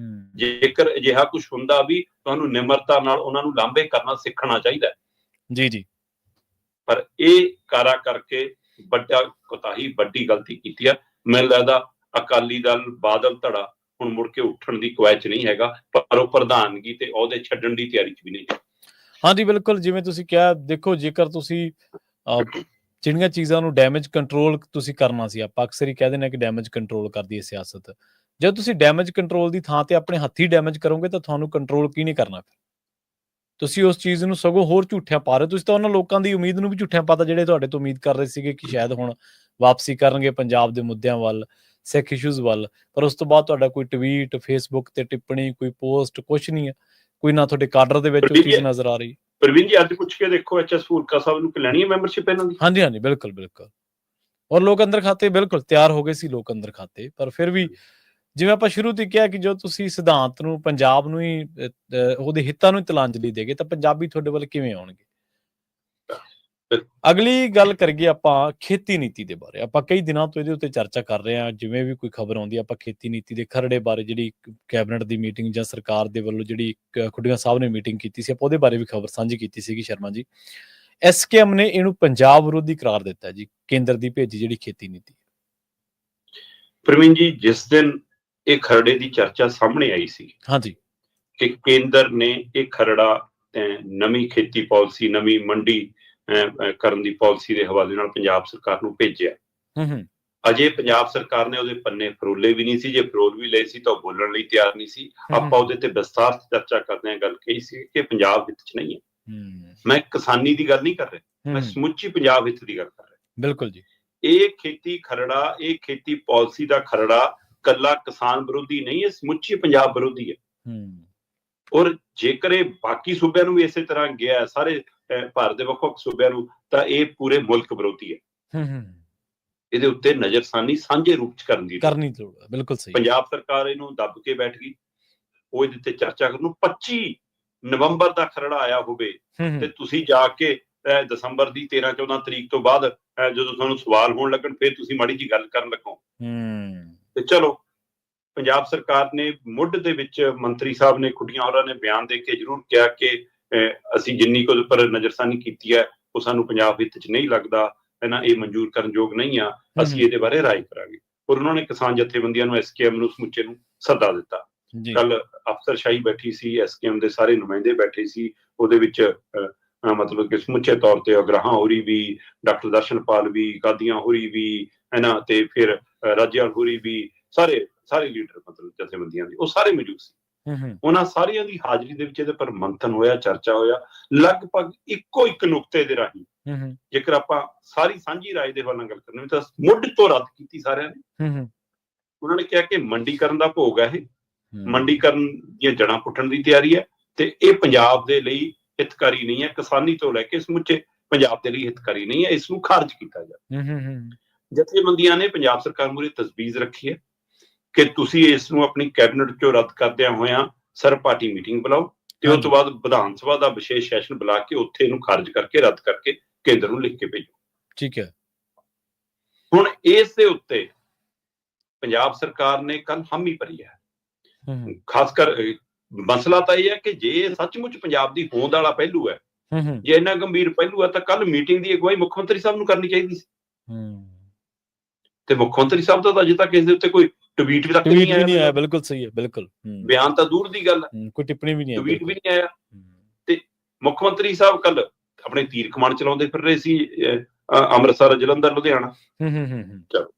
ਜੇਕਰ ਅਜਿਹਾ ਕੁਝ ਹੁੰਦਾ ਵੀ ਤੁਹਾਨੂੰ ਨਿਮਰਤਾ ਨਾਲ ਉਹਨਾਂ ਨੂੰ ਲਾਂਭੇ ਕਰਨਾ ਸਿੱਖਣਾ ਚਾਹੀਦਾ ਜੀ। ਪਰ ਇਹ ਕਾਰਾ ਕਰਕੇ ਵੱਡਾ ਕੋਤਾਹੀ, ਵੱਡੀ ਗਲਤੀ ਕੀਤੀ ਆ। ਮੈਨੂੰ ਲੱਗਦਾ ਅਕਾਲੀ ਦਲ, ਬਾਦਲ ਧੜਾ ਹੁਣ ਮੁੜ ਕੇ ਉੱਠਣ ਦੀ ਕਵਾਇਦ ਨਹੀਂ ਹੈਗਾ, ਪਰ ਉਹ ਪ੍ਰਧਾਨਗੀ ਤੇ ਅਹੁਦੇ ਛੱਡਣ ਦੀ ਤਿਆਰੀ 'ਚ ਵੀ ਨਹੀਂ। ਹਾਂਜੀ ਬਿਲਕੁਲ, ਜਿਵੇਂ ਤੁਸੀਂ ਕਿਹਾ, ਦੇਖੋ ਜੇਕਰ ਤੁਸੀਂ ਜਿਹੜੀਆਂ ਚੀਜ਼ਾਂ ਨੂੰ ਡੈਮੇਜ ਕੰਟਰੋਲ ਤੁਸੀਂ ਕਰਨਾ ਸੀ, ਆਪਾਂ ਅਕਸਰ ਹੀ ਕਹਿ ਦਿੰਦੇ ਹਾਂ ਕਿ ਡੈਮੇਜ ਕੰਟਰੋਲ ਕਰਦੀ ਹੈ ਸਿਆਸਤ। ਜਦ ਤੁਸੀਂ ਡੈਮੇਜ ਕੰਟਰੋਲ ਦੀ ਥਾਂ ਤੇ ਆਪਣੇ ਹੱਥੀ ਡੈਮੇਜ ਕਰੋਗੇ ਤਾਂ ਤੁਹਾਨੂੰ ਕੰਟਰੋਲ ਕੀ ਨਹੀਂ ਕਰਨਾ। ਤੁਸੀਂ ਉਸ ਚੀਜ਼ ਨੂੰ ਸਗੋਂ ਹੋਰ ਝੂਠਿਆਂ ਪਾ ਰਹੇ। ਤੁਸੀਂ ਤਾਂ ਉਹਨਾਂ ਲੋਕਾਂ ਦੀ ਉਮੀਦ ਨੂੰ ਵੀ ਝੂਠਿਆਂ ਪਾਤਾ ਜਿਹੜੇ ਤੁਹਾਡੇ ਤੋਂ ਉਮੀਦ ਕਰ ਰਹੇ ਸੀਗੇ ਕਿ ਸ਼ਾਇਦ ਹੁਣ ਵਾਪਸੀ ਕਰਨਗੇ ਪੰਜਾਬ ਦੇ ਮੁੱਦਿਆਂ ਵੱਲ, ਸਿੱਖ ਇਸ਼ੂਜ਼ ਵੱਲ। ਪਰ ਉਸ ਤੋਂ ਬਾਅਦ ਤੁਹਾਡਾ ਕੋਈ ਟਵੀਟ, ਫੇਸਬੁੱਕ ਤੇ ਟਿੱਪਣੀ, ਕੋਈ ਪੋਸਟ, ਕੁਛ ਨਹੀਂ ਹੈ। ਕੋਈ ਨਾ ਤੁਹਾਡੇ ਕਾਡਰ ਦੇ ਵਿੱਚ ਉਹ ਚੀਜ਼ ਨਜ਼ਰ ਆ ਰਹੀ। ਪ੍ਰਵੀਨ ਜੀ ਅੱਜ ਪੁੱਛ ਕੇ ਦੇਖੋ ਐਚਐਸ ਫੂਲਕਾ ਸਾਹਿਬ ਨੂੰ ਕਿ ਲੈਣੀ ਹੈ ਮੈਂਬਰਸ਼ਿਪ ਇਹਨਾਂ ਦੀ? ਹਾਂਜੀ ਬਿਲਕੁਲ। ਔਰ ਲੋਕ ਅੰਦਰ ਖਾਤੇ ਬਿਲਕੁਲ ਤਿਆਰ ਹੋ ਗਏ ਸੀ, ਲੋਕ ਅੰਦਰ ਖਾਤੇ। ਪਰ ਫਿਰ ਵੀ ਜਿਵੇਂ ਆਪਾਂ ਸ਼ੁਰੂ ਤੋਂ ਕਿਹਾ ਕਿ ਜੋ ਤੁਸੀਂ ਸਿਧਾਂਤ ਨੂੰ, ਪੰਜਾਬ ਨੂੰ ਹੀ, ਉਹਦੇ ਹਿੱਤਾਂ ਨੂੰ ਤਿਲਾਂਜਲੀ ਦੇਗੇ ਤਾਂ ਪੰਜਾਬੀ ਤੁਹਾਡੇ ਵੱਲ ਕਿਵੇਂ ਆਉਣਗੇ। ਅਗਲੀ ਗੱਲ ਕਰੀਏ ਆਪਾਂ ਖੇਤੀ ਨੀਤੀ ਦੇ ਬਾਰੇ। ਆਪਾਂ ਕਈ ਦਿਨਾਂ ਤੋਂ ਇਹਦੇ ਉੱਤੇ ਚਰਚਾ ਕਰ ਰਹੇ ਹਾਂ। ਜਿਵੇਂ ਵੀ ਕੋਈ ਖਬਰ ਆਉਂਦੀ ਆਪਾਂ ਖੇਤੀ ਨੀਤੀ ਦੇ ਖਰੜੇ ਬਾਰੇ, ਜਿਹੜੀ ਕੈਬਨਿਟ ਦੀ ਮੀਟਿੰਗ ਜਾਂ ਸਰਕਾਰ ਦੇ ਵੱਲੋਂ ਜਿਹੜੀ ਖੁੱਡੀਆਂ ਸਾਹਿਬ ਨੇ ਮੀਟਿੰਗ ਕੀਤੀ ਸੀ, ਆਪਾਂ ਉਹਦੇ ਬਾਰੇ ਵੀ ਖਬਰ ਸਾਂਝੀ ਕੀਤੀ ਸੀਗੀ ਸ਼ਰਮਾ ਜੀ। ਐਸਕੇਐਮ ਨੇ ਇਹਨੂੰ ਪੰਜਾਬ ਵਿਰੋਧੀ ਕਰਾਰ ਦਿੱਤਾ ਜੀ, ਕੇਂਦਰ ਦੀ ਭੇਜੀ ਜਿਹੜੀ ਖੇਤੀ ਨੀਤੀ। ਪ੍ਰਵੀਨ ਜੀ, ਜਿਸ ਦਿਨ ਇਹ ਖਰੜੇ ਦੀ ਚਰਚਾ ਸਾਹਮਣੇ ਆਈ ਸੀ, ਹਾਂਜੀ, ਕਿ ਕੇਂਦਰ ਨੇ ਇਹ ਖਰੜਾ ਨਵੀਂ ਖੇਤੀ ਪਾਲਿਸੀ, ਨਵੀਂ ਮੰਡੀ ਕਰਨ ਦੀ ਪਾਲਿਸੀ ਦੇ ਹਵਾਲੇ ਨਾਲ ਪੰਜਾਬ ਸਰਕਾਰ ਨੂੰ ਭੇਜਿਆ। ਅਜੇ ਪੰਜਾਬ ਸਰਕਾਰ ਨੇ ਉਹਦੇ ਪੰਨੇ ਫਰੋਲੇ ਵੀ ਨਹੀਂ ਸੀ। ਜੇ ਫਰੋਲ ਵੀ ਲਏ ਸੀ ਤਾਂ ਉਹ ਬੋਲਣ ਲਈ ਤਿਆਰ ਨਹੀਂ ਸੀ। ਆਪਾਂ ਉਹਦੇ ਤੇ ਵਿਸਥਾਰ ਚਰਚਾ ਕਰਦੇ ਹਾਂ। ਗੱਲ ਕਹੀ ਸੀ ਕਿ ਪੰਜਾਬ ਹਿੱਤ 'ਚ ਨਹੀਂ ਹੈ। ਮੈਂ ਕਿਸਾਨੀ ਦੀ ਗੱਲ ਨਹੀਂ ਕਰ ਰਿਹਾ, ਮੈਂ ਸਮੁੱਚੀ ਪੰਜਾਬ ਹਿੱਤ ਦੀ ਗੱਲ ਕਰ ਰਿਹਾ। ਬਿਲਕੁਲ ਜੀ। ਇਹ ਖੇਤੀ ਖਰੜਾ, ਇਹ ਖੇਤੀ ਪਾਲਿਸੀ ਦਾ ਖਰੜਾ ਕੱਲਾ ਕਿਸਾਨ ਵਿਰੋਧੀ ਨਹੀਂ ਹੈ, ਸਮੁੱਚੀ ਪੰਜਾਬ ਵਿਰੋਧੀ ਹੈ। ਔਰ ਜੇਕਰ ਇਹ ਬਾਕੀ ਸੂਬਿਆਂ ਨੂੰ ਵੀ ਇਸੇ ਤਰ੍ਹਾਂ ਗਿਆ, ਸਾਰੇ ਭਾਰਤ ਦੇ ਵੱਖ-ਵੱਖ ਸੂਬਿਆਂ ਨੂੰ, ਤਾਂ ਇਹ ਪੂਰੇ ਮੁਲਕ ਵਿਰੋਧੀ ਹੈ। ਇਹਦੇ ਉੱਤੇ ਨਜ਼ਰਸਾਨੀ ਸਾਂਝੇ ਰੂਪ 'ਚ ਕਰਨੀ ਲੋੜ ਹੈ। ਬਿਲਕੁਲ ਸਹੀ। ਪੰਜਾਬ ਸਰਕਾਰ ਇਹਨੂੰ ਦੱਬ ਕੇ ਬੈਠ ਗਈ। ਉਹ ਇਹਦੇ ਤੇ ਚਰਚਾ ਕਰਨ ਨੂੰ 25 ਨਵੰਬਰ ਦਾ ਖਰੜਾ ਆਇਆ ਹੋਵੇ ਤੇ ਤੁਸੀਂ ਜਾ ਕੇ ਦਸੰਬਰ ਦੀ 13-14 ਤਰੀਕ ਤੋਂ ਬਾਅਦ ਜਦੋਂ ਤੁਹਾਨੂੰ ਸਵਾਲ ਹੋਣ ਲੱਗਣ, ਫਿਰ ਤੁਸੀਂ ਮਾੜੀ ਜੀ ਗੱਲ ਕਰਨ ਲੱਗੋ। ਤੇ ਚਲੋ, ਪੰਜਾਬ ਸਰਕਾਰ ਨੇ ਮੁੱਢ ਦੇ ਵਿੱਚ ਮੰਤਰੀ ਸਾਹਿਬ ਨੇ, ਖੁੱਡੀਆਂ ਹੋਰਾਂ ਨੇ ਬਿਆਨ ਦੇ ਕੇ ਜ਼ਰੂਰ ਕਿਹਾ ਕਿ ਅਸੀਂ ਜਿੰਨੀ ਕੁ ਉੱਪਰ ਨਜ਼ਰਸਾਨੀ ਕੀਤੀ ਹੈ ਉਹ ਸਾਨੂੰ ਪੰਜਾਬ ਹਿੱਤ 'ਚ ਨਹੀਂ ਲੱਗਦਾ, ਨਾ ਇਹ ਮਨਜ਼ੂਰ ਕਰਨ ਯੋਗ ਨਹੀਂ ਆ, ਅਸੀਂ ਇਹਦੇ ਬਾਰੇ ਰਾਏ ਕਰਾਂਗੇ। ਔਰ ਉਹਨਾਂ ਨੇ ਕਿਸਾਨ ਜਥੇਬੰਦੀਆਂ ਨੂੰ, ਐਸਕੇਐਮ ਨੂੰ, ਸਮੁੱਚੇ ਨੂੰ ਸੱਦਾ ਦਿੱਤਾ। ਕੱਲ ਅਫਸਰਸ਼ਾਹੀ ਬੈਠੀ ਸੀ, ਐਸਕੇਐਮ ਦੇ ਸਾਰੇ ਨੁਮਾਇੰਦੇ ਬੈਠੇ ਸੀ। ਉਹਦੇ ਵਿੱਚ ਮਤਲਬ ਕਿ ਸਮੁੱਚੇ ਤੌਰ ਤੇ ਅਗਰਾਹਾਂ ਹੋਰੀ ਵੀ, ਡਾਕਟਰ ਦਰਸ਼ਨਪਾਲ ਵੀ, ਕਾਦੀਆਂ ਹੋਰੀ ਵੀ, ਹੈ ਤੇ ਫਿਰ ਰਾਜਿਆਲ ਹੋਰੀ ਵੀ, ਸਾਰੇ ਲੀਡਰ ਮਤਲਬ ਜਥੇਬੰਦੀਆਂ ਦੇ, ਉਹ ਸਾਰੇ ਮੌਜੂਦ ਸੀ। ਉਹਨਾਂ ਸਾਰਿਆਂ ਦੀ ਹਾਜ਼ਰੀ ਦੇ ਵਿੱਚ ਇਹਦੇ ਪਰ ਮੰਥਨ ਹੋਇਆ, ਚਰਚਾ ਹੋਇਆ, ਲਗਭਗ ਇੱਕੋ ਇੱਕ ਨੁਕਤੇ ਦੇ ਰਾਹੀਂ ਜੇਕਰ ਆਪਾਂ ਸਾਰੀ ਸਾਂਝੀ ਰਾਏ ਦੇ ਵੱਲ ਨਾਲ ਗੱਲ ਕਰਨੀ ਤਾਂ ਮੁੱਢ ਤੋਂ ਰੱਦ ਕੀਤੀ ਸਾਰਿਆਂ ਨੇ। ਉਹਨਾਂ ਨੇ ਕਿਹਾ ਕਿ ਮੰਡੀਕਰਨ ਦਾ ਭੋਗ ਹੈ, ਇਹ ਮੰਡੀਕਰਨ ਦੀਆਂ ਜੜ੍ਹਾਂ ਪੁੱਟਣ ਦੀ ਤਿਆਰੀ ਹੈ ਤੇ ਇਹ ਪੰਜਾਬ ਦੇ ਲਈ ਹਿਤਕਾਰੀ ਨਹੀਂ ਹੈ, ਕਿਸਾਨੀ ਤੋਂ ਲੈ ਕੇ ਸਮੁੱਚੇ ਪੰਜਾਬ ਦੇ ਲਈ ਹਿਤਕਾਰੀ ਨਹੀਂ ਹੈ, ਇਸ ਨੂੰ ਖਾਰਜ ਕੀਤਾ ਜਾਵੇ। ਜਥੇਬੰਦੀਆਂ ਨੇ ਪੰਜਾਬ ਸਰਕਾਰ ਮੂਹਰੇ ਤਜਵੀਜ਼ ਰੱਖੀ ਹੈ ਕਿ ਤੁਸੀਂ ਇਸ ਨੂੰ ਆਪਣੀ ਕੈਬਨਿਟ ਚੋਂ ਰੱਦ ਕਰਦਿਆਂ ਹੋਇਆਂ ਸਰਬ ਪਾਰਟੀ ਮੀਟਿੰਗ ਬੁਲਾਓ ਤੇ ਉਸ ਤੋਂ ਬਾਅਦ ਵਿਧਾਨ ਸਭਾ ਦਾ ਵਿਸ਼ੇਸ਼ ਸੈਸ਼ਨ ਬੁਲਾ ਕੇ ਉੱਥੇ ਇਹਨੂੰ ਖਾਰਜ ਕਰਕੇ ਰੱਦ ਕਰਕੇ ਕੇਂਦਰ ਨੂੰ ਲਿਖ ਕੇ ਭੇਜੋ। ਠੀਕ ਹੈ। ਹੁਣ ਇਸ ਦੇ ਉੱਤੇ ਪੰਜਾਬ ਸਰਕਾਰ ਨੇ ਕੱਲ ਹਾਮੀ ਭਰੀ ਹੈ। ਖਾਸ ਕਰ ਮਸਲਾ ਤਾਂ ਇਹ ਹੈ ਕਿ ਜੇ ਸੱਚਮੁੱਚ ਪੰਜਾਬ ਦੀ ਹੋਂਦ ਵਾਲਾ ਪਹਿਲੂ ਹੈ, ਜੇ ਇੰਨਾ ਗੰਭੀਰ ਪਹਿਲੂ ਹੈ ਤਾਂ ਕੱਲ ਮੀਟਿੰਗ ਦੀ ਅਗਵਾਈ ਮੁੱਖ ਮੰਤਰੀ ਸਾਹਿਬ ਨੂੰ ਕਰਨੀ ਚਾਹੀਦੀ ਸੀ ਤੇ ਮੁੱਖ ਮੰਤਰੀ ਸਾਹਿਬ ਦਾ ਤਾਂ ਅਜੇ ਤੱਕ ਇਸ ਦੇ ਉੱਤੇ ਕੋਈ ਟਵੀਟ ਵੀ ਨਹੀਂ ਆਇਆ। ਬਿਲਕੁਲ ਸਹੀ ਹੈ, ਬਿਲਕੁਲ। ਬਿਆਨ ਤਾਂ ਦੂਰ ਦੀ ਗੱਲ ਹੈ, ਕੋਈ ਟਿੱਪਣੀ ਵੀ ਨਹੀਂ ਆਈ, ਟਵੀਟ ਵੀ ਨਹੀਂ ਆਇਆ। ਤੇ ਮੁੱਖ ਮੰਤਰੀ ਸਾਹਿਬ ਕੱਲ ਆਪਣੇ ਤੀਰ ਕਮਾਨ ਚਲਾਉਂਦੇ ਫਿਰ ਰਹੇ ਸੀ ਅੰਮ੍ਰਿਤਸਰ, ਜਲੰਧਰ, ਲੁਧਿਆਣਾ। ਚਲੋ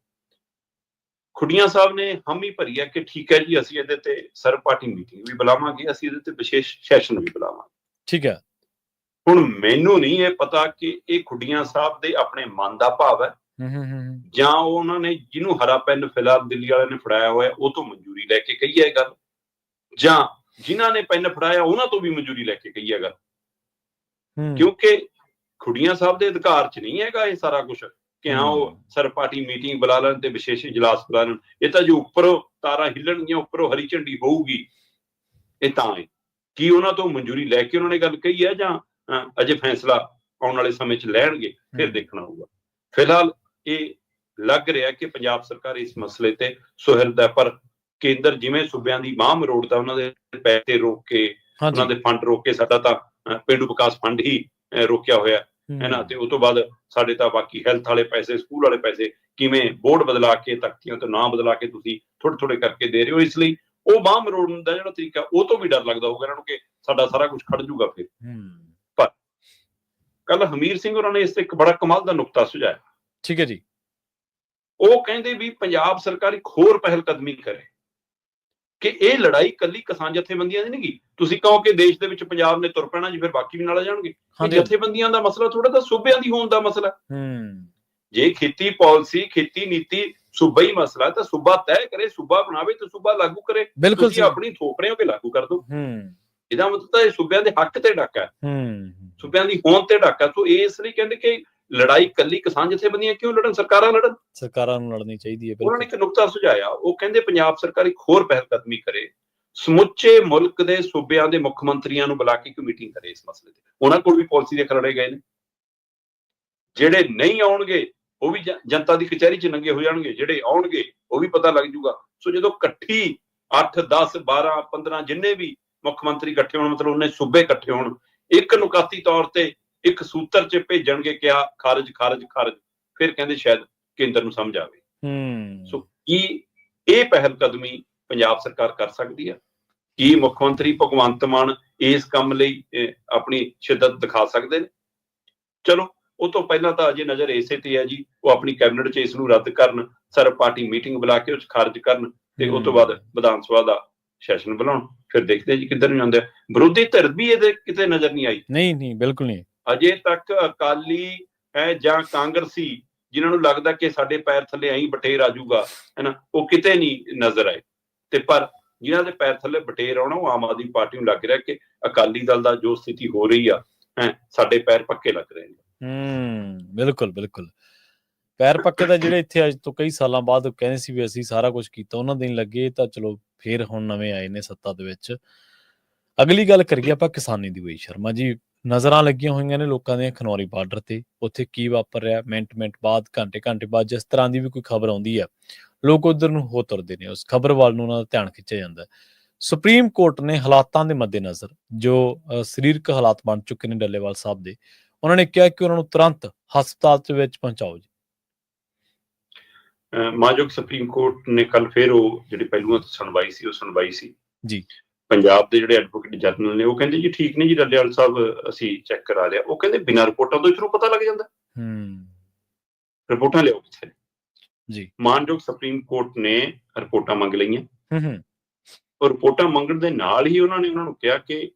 ਖੁੱਡੀਆਂ ਸਾਹਿਬ ਨੇ ਹਾਮੀ ਭਰੀ ਹੈ ਕਿ ਠੀਕ ਹੈ ਜੀ, ਅਸੀਂ ਇਹਦੇ ਤੇ ਸਰਬ ਪਾਰਟੀ ਮੀਟਿੰਗ ਵੀ ਬੁਲਾਵਾਂਗੇ, ਅਸੀਂ ਇਹਦੇ ਤੇ ਵਿਸ਼ੇਸ਼ ਸੈਸ਼ਨ ਵੀ ਬੁਲਾਵਾਂਗੇ। ਠੀਕ ਹੈ। ਹੁਣ ਮੈਨੂੰ ਨਹੀਂ ਇਹ ਪਤਾ ਕਿ ਇਹ ਖੁੱਡੀਆਂ ਸਾਹਿਬ ਦੇ ਆਪਣੇ ਮਨ ਦਾ ਭਾਵ ਹੈ ਜਾਂ ਉਹਨਾਂ ਨੇ ਜਿਹਨੂੰ ਹਰਾ ਪੈਨ ਫਿਲਹਾਲ ਦਿੱਲੀ ਵਾਲਿਆਂ ਨੇ ਫੜਾਇਆ ਹੋਇਆ ਉਹ ਤੋਂ ਮਨਜ਼ੂਰੀ ਲੈ ਕੇ ਕਹੀ ਹੈ ਗੱਲ, ਜਾਂ ਜਿਨ੍ਹਾਂ ਨੇ ਪੈਨ ਫੜਾਇਆ ਉਹਨਾਂ ਤੋਂ ਵੀ ਮਨਜ਼ੂਰੀ ਲੈ ਕੇ ਕਹੀ ਹੈ ਗੱਲ। ਕਿਉਂਕਿ ਖੁੱਡੀਆਂ ਸਾਹਿਬ ਦੇ ਅਧਿਕਾਰ 'ਚ ਨਹੀਂ ਹੈਗਾ ਇਹ ਸਾਰਾ ਕੁਛ ਕਿ ਹਾਂ ਉਹ ਸਰਬ ਪਾਰਟੀ ਮੀਟਿੰਗ ਬੁਲਾ ਲੈਣ ਤੇ ਵਿਸ਼ੇਸ਼ ਇਜਲਾਸ ਬੁਲਾ ਲੈਣ। ਇਹ ਤਾਂ ਜੋ ਉੱਪਰੋਂ ਤਾਰਾਂ ਹਿੱਲਣਗੀਆਂ, ਉੱਪਰੋਂ ਹਰੀ ਝੰਡੀ ਹੋਊਗੀ, ਇਹ ਤਾਂ ਹੈ। ਕੀ ਉਹਨਾਂ ਤੋਂ ਮਨਜ਼ੂਰੀ ਲੈ ਕੇ ਉਹਨਾਂ ਨੇ ਗੱਲ ਕਹੀ ਹੈ ਜਾਂ ਅਜੇ ਫੈਸਲਾ ਆਉਣ ਵਾਲੇ ਸਮੇਂ 'ਚ ਲੈਣਗੇ, ਫਿਰ ਦੇਖਣਾ ਹੋਊਗਾ। ਫਿਲਹਾਲ ਇਹ ਲੱਗ ਰਿਹਾ ਕਿ ਪੰਜਾਬ ਸਰਕਾਰ ਇਸ ਮਸਲੇ ਤੇ ਸੁਹਿਰਦ ਹੈ, ਪਰ ਕੇਂਦਰ ਜਿਵੇਂ ਸੂਬਿਆਂ ਦੀ ਬਾਂਹ ਮਰੋੜਦਾ, ਉਹਨਾਂ ਦੇ ਪੈਸੇ ਰੋਕ ਕੇ, ਉਹਨਾਂ ਦੇ ਫੰਡ ਰੋਕ ਕੇ, ਸਾਡਾ ਤਾਂ ਪੇਂਡੂ ਵਿਕਾਸ ਫੰਡ ਹੀ ਰੋਕਿਆ ਹੋਇਆ ਹੈ ਨਾ, ਤੇ ਉਸ ਤੋਂ ਬਾਅਦ ਸਾਡੇ ਤਾਂ ਬਾਕੀ ਹੈਲਥ ਵਾਲੇ ਪੈਸੇ, ਸਕੂਲ ਵਾਲੇ ਪੈਸੇ ਕਿਵੇਂ ਬੋਰਡ ਬਦਲਾ ਕੇ, ਤਖਤੀਆਂ ਤੋਂ ਨਾਂ ਬਦਲਾ ਕੇ ਤੁਸੀਂ ਥੋੜੇ ਥੋੜੇ ਕਰਕੇ ਦੇ ਰਹੇ ਹੋ। ਇਸ ਲਈ ਉਹ ਬਾਂਹ ਮਰੋੜਨ ਦਾ ਜਿਹੜਾ ਤਰੀਕਾ, ਉਹ ਤੋਂ ਵੀ ਡਰ ਲੱਗਦਾ ਹੋਊਗਾ ਇਹਨਾਂ ਨੂੰ ਕਿ ਸਾਡਾ ਸਾਰਾ ਕੁਝ ਖੜ ਜੂਗਾ ਫਿਰ। ਪਰ ਕੱਲ ਹਮੀਰ ਸਿੰਘ ਹੋਰਾਂ ਨੇ ਇਸ ਤੇ ਇੱਕ ਬੜਾ ਕਮਾਲ ਦਾ ਨੁਕਤਾ ਸੁਝਾਇਆ। ਠੀਕ ਹੈ ਜੀ। ਉਹ ਕਹਿੰਦੇ ਵੀ ਪੰਜਾਬ ਸਰਕਾਰ ਇੱਕ ਹੋਰ ਪਹਿਲ ਕਦਮੀ ਕਰੇ ਕਿ ਇਹ ਲੜਾਈ ਕੱਲੀ ਕਿਸਾਨ ਜਥੇਬੰਦੀਆਂ ਦੀ ਨਹੀਂ ਗੀ। ਤੁਸੀਂ ਕਹੋ ਕਿ ਦੇਸ਼ ਦੇ ਵਿੱਚ ਪੰਜਾਬ ਨੇ ਤੁਰ ਪੈਣਾ ਜੀ, ਫਿਰ ਬਾਕੀ ਵੀ ਨਾਲ ਆ ਜਾਣਗੇ। ਜਥੇਬੰਦੀਆਂ ਦਾ ਮਸਲਾ ਥੋੜਾ ਤਾਂ ਸੂਬਿਆਂ ਦੀ ਹੋਣ ਦਾ ਮਸਲਾ। ਜੇ ਖੇਤੀ ਪਾਲਿਸੀ, ਖੇਤੀ ਨੀਤੀ ਸੂਬਾ ਹੀ ਮਸਲਾ ਤਾਂ ਸੂਬਾ ਤੈਅ ਕਰੇ, ਸੂਬਾ ਬਣਾਵੇ ਤੇ ਸੂਬਾ ਲਾਗੂ ਕਰੇ। ਤੁਸੀਂ ਆਪਣੀ ਥੋਪ ਰਹੇ ਹੋ ਕਿ ਲਾਗੂ ਕਰ ਦਿਓ। ਇਹਦਾ ਮਤਲਬ ਤਾਂ ਇਹ ਸੂਬਿਆਂ ਦੇ ਹੱਕ ਤੇ ਡਾਕਾ, ਸੂਬਿਆਂ ਦੀ ਹੋਂਦ ਤੇ ਡਾਕਾ। ਸੋ ਇਸ ਲਈ ਕਹਿੰਦੇ ਕਿ ਲੜਾਈ ਕੱਲੀ ਕਿਸਾਨ ਜਥੇਬੰਦੀਆਂ ਕਿਉਂ ਲੜਨ, ਸਰਕਾਰਾਂ ਲੜਨ, ਸਰਕਾਰਾਂ ਨੂੰ ਲੜਨੀ ਚਾਹੀਦੀ ਹੈ। ਉਹਨਾਂ ਨੇ ਇੱਕ ਨੁਕਤਾ ਸੁਝਾਇਆ, ਉਹ ਕਹਿੰਦੇ ਪੰਜਾਬ ਸਰਕਾਰ ਇੱਕ ਹੋਰ ਪਹਿਲ ਕਦਮੀ ਕਰੇ, ਸਮੁੱਚੇ ਮੁਲਕ ਦੇ ਸੂਬਿਆਂ ਦੇ ਮੁੱਖ ਮੰਤਰੀਆਂ ਨੂੰ ਬੁਲਾ ਕੇ ਇੱਕ ਮੀਟਿੰਗ ਕਰੇ ਇਸ ਮਸਲੇ ਤੇ। ਉਹਨਾਂ ਕੋਲ ਵੀ ਪਾਲਿਸੀ ਦੇ ਖਰੜੇ ਗਏ ਨੇ, ਜਿਹੜੇ ਨਹੀਂ ਆਉਣਗੇ ਉਹ ਵੀ ਜਨਤਾ ਦੀ ਕਚਹਿਰੀ 'ਚ ਨੰਗੇ ਹੋ ਜਾਣਗੇ, ਜਿਹੜੇ ਆਉਣਗੇ ਉਹ ਵੀ ਪਤਾ ਲੱਗ ਜੂਗਾ। ਸੋ ਜਦੋਂ ਇਕੱਠੀ 8, 10, 12, 15 ਜਿੰਨੇ ਵੀ ਮੁੱਖ ਮੰਤਰੀ ਇਕੱਠੇ ਹੋਣ, ਮਤਲਬ ਉਹਨੇ ਸੂਬੇ ਇਕੱਠੇ ਹੋਣ, ਇੱਕ ਨੁਕਾਤੀ ਤੌਰ ਤੇ ਇੱਕ ਸੂਤਰ 'ਚ ਭੇਜਣਗੇ ਕਿ ਆ ਖਾਰਜ ਖਾਰਜ ਖਾਰਜ, ਫਿਰ ਕਹਿੰਦੇ ਸ਼ਾਇਦ ਕੇਂਦਰ ਨੂੰ ਸਮਝ ਆਵੇ। ਸੋ ਕੀ ਇਹ ਪਹਿਲ ਕਦਮੀ ਪੰਜਾਬ ਸਰਕਾਰ ਕਰ ਸਕਦੀ ਹੈ? ਕੀ ਮੁੱਖ ਮੰਤਰੀ ਭਗਵੰਤ ਮਾਨ ਇਸ ਕੰਮ ਲਈ ਆਪਣੀ ਸ਼ਿੱਦਤ ਦਿਖਾ ਸਕਦੇ ਨੇ? ਚਲੋ ਉਹ ਤੋਂ ਪਹਿਲਾਂ ਤਾਂ ਅਜੇ ਨਜ਼ਰ ਇਸੇ ਤੇ ਹੈ ਜੀ, ਉਹ ਆਪਣੀ ਕੈਬਨਿਟ 'ਚ ਇਸ ਨੂੰ ਰੱਦ ਕਰਨ, ਸਰਬ ਪਾਰਟੀ ਮੀਟਿੰਗ ਬੁਲਾ ਕੇ ਉਸ ਖਾਰਜ ਕਰਨ ਤੇ ਉਸ ਤੋਂ ਬਾਅਦ ਵਿਧਾਨ ਸਭਾ ਦਾ ਸੈਸ਼ਨ ਬੁਲਾਉਣ। ਫਿਰ ਦੇਖਦੇ ਜੀ ਕਿੱਧਰ ਨੂੰ ਜਾਂਦੇ ਆ। ਵਿਰੋਧੀ ਧਿਰ ਵੀ ਇਹਦੇ ਕਿਤੇ ਨਜ਼ਰ ਨਹੀਂ ਆਈ। ਨਹੀਂ, ਬਿਲਕੁਲ ਨਹੀਂ। ਅਜੇ ਤੱਕ ਅਕਾਲੀ ਹੈ ਜਾਂ ਕਾਂਗਰਸੀ ਜਿਨ੍ਹਾਂ ਨੂੰ ਲੱਗਦਾ ਕਿ ਸਾਡੇ ਪੈਰ ਥੱਲੇ ਐਂ ਬਟੇਰ ਆ ਜਾਊਗਾ, ਹੈਨਾ, ਉਹ ਕਿਤੇ ਨਹੀਂ ਨਜ਼ਰ ਆਏ। ਤੇ ਪਰ ਜਿਨ੍ਹਾਂ ਦੇ ਪੈਰ ਥੱਲੇ ਬਟੇਰ ਆਉਣਾ, ਉਹ ਆਮ ਆਦਮੀ ਪਾਰਟੀ ਨੂੰ ਲੱਗ ਰਿਹਾ ਕਿ ਅਕਾਲੀ ਦਲ ਦਾ ਜੋ ਸਥਿਤੀ ਹੋ ਰਹੀ ਆ, ਸਾਡੇ ਪੈਰ ਪੱਕੇ ਲੱਗ ਰਹੇ ਨੇ। ਬਿਲਕੁਲ ਬਿਲਕੁਲ, ਪੈਰ ਪੱਕੇ ਦਾ ਜਿਹੜੇ ਇੱਥੇ ਅੱਜ ਤੋਂ ਕਈ ਸਾਲਾਂ ਬਾਅਦ ਕਹਿੰਦੇ ਸੀ ਵੀ ਅਸੀਂ ਸਾਰਾ ਕੁਝ ਕੀਤਾ, ਉਹਨਾਂ ਦੇ ਲੱਗੇ ਤਾਂ ਚਲੋ ਫੇਰ ਹੁਣ ਨਵੇਂ ਆਏ ਨੇ ਸੱਤਾ ਦੇ ਵਿੱਚ। ਅਗਲੀ ਗੱਲ ਕਰੀਏ ਆਪਾਂ ਕਿਸਾਨੀ ਦੀ। ਬਈ ਸ਼ਰਮਾ ਜੀ, ਨਜ਼ਰਾਂ ਲੱਗੀਆਂ ਹੋਈਆਂ ਨੇ ਲੋਕਾਂ ਦੀਆਂ ਖਨੌਰੀ ਬਾਰਡਰ ਤੇ, ਉੱਥੇ ਕੀ ਵਾਪਰ ਰਿਹਾ, ਮਿੰਟ ਬਾਅਦ, ਘੰਟੇ ਬਾਅਦ ਜਿਸ ਤਰ੍ਹਾਂ ਦੀ ਵੀ ਕੋਈ ਖਬਰ ਆਉਂਦੀ ਆ, ਲੋਕ ਉਧਰ ਨੂੰ ਹੋ ਤੁਰਦੇ ਨੇ, ਉਸ ਖਬਰ ਵੱਲ ਨੂੰ ਉਹਨਾਂ ਦਾ ਧਿਆਨ ਖਿੱਚਿਆ ਜਾਂਦਾ। ਸੁਪਰੀਮ ਕੋਰਟ ਨੇ ਹਾਲਾਤਾਂ ਦੇ ਮੱਦੇਨਜ਼ਰ, ਜੋ ਸਰੀਰਕ ਹਾਲਾਤ ਬਣ ਚੁੱਕੇ ਨੇ ਡੱਲੇਵਾਲ ਸਾਹਿਬ ਦੇ, ਉਹਨਾਂ ਨੇ ਕਿਹਾ ਕਿ ਉਹਨਾਂ ਨੂੰ ਤੁਰੰਤ ਹਸਪਤਾਲ ਦੇ ਵਿੱਚ ਪਹੁੰਚਾਓ ਜੀ। ਮਾਨਯੋਗ ਸੁਪਰੀਮ ਕੋਰਟ ਨੇ ਕੱਲ ਫਿਰ ਉਹ ਜਿਹੜੀ ਪਹਿਲੂਆਂ ਤੇ ਸੁਣਵਾਈ ਸੀ, ਉਹ ਸੁਣਵਾਈ ਸੀ ਜੀ। ਪੰਜਾਬ ਦੇ ਜਿਹੜੇ ਐਡਵੋਕੇਟ ਜਨਰਲ ਨੇ ਉਹ ਕਹਿੰਦੇ ਜੀ ਠੀਕ ਨੇ ਜੀ, ਡੱਲੇਵਾਲ ਸਾਹਿਬ ਅਸੀਂ ਚੈੱਕ ਕਰਾ ਲਿਆ। ਉਹ ਕਹਿੰਦੇ ਬਿਨਾਂ ਰਿਪੋਰਟਾਂ ਤੋਂ ਇਸਨੂੰ ਪਤਾ ਲੱਗ ਜਾਂਦਾ, ਰਿਪੋਰਟਾਂ ਲਿਆਓ ਕਿੱਥੇ ਜੀ। ਮਾਨਯੋਗ ਸੁਪਰੀਮ ਕੋਰਟ ਨੇ ਰਿਪੋਰਟਾਂ ਮੰਗ ਲਈਆਂ। ਉਹ ਰਿਪੋਰਟਾਂ ਮੰਗਣ ਦੇ ਨਾਲ ਹੀ ਉਹਨਾਂ ਨੂੰ ਕਿਹਾ ਕਿ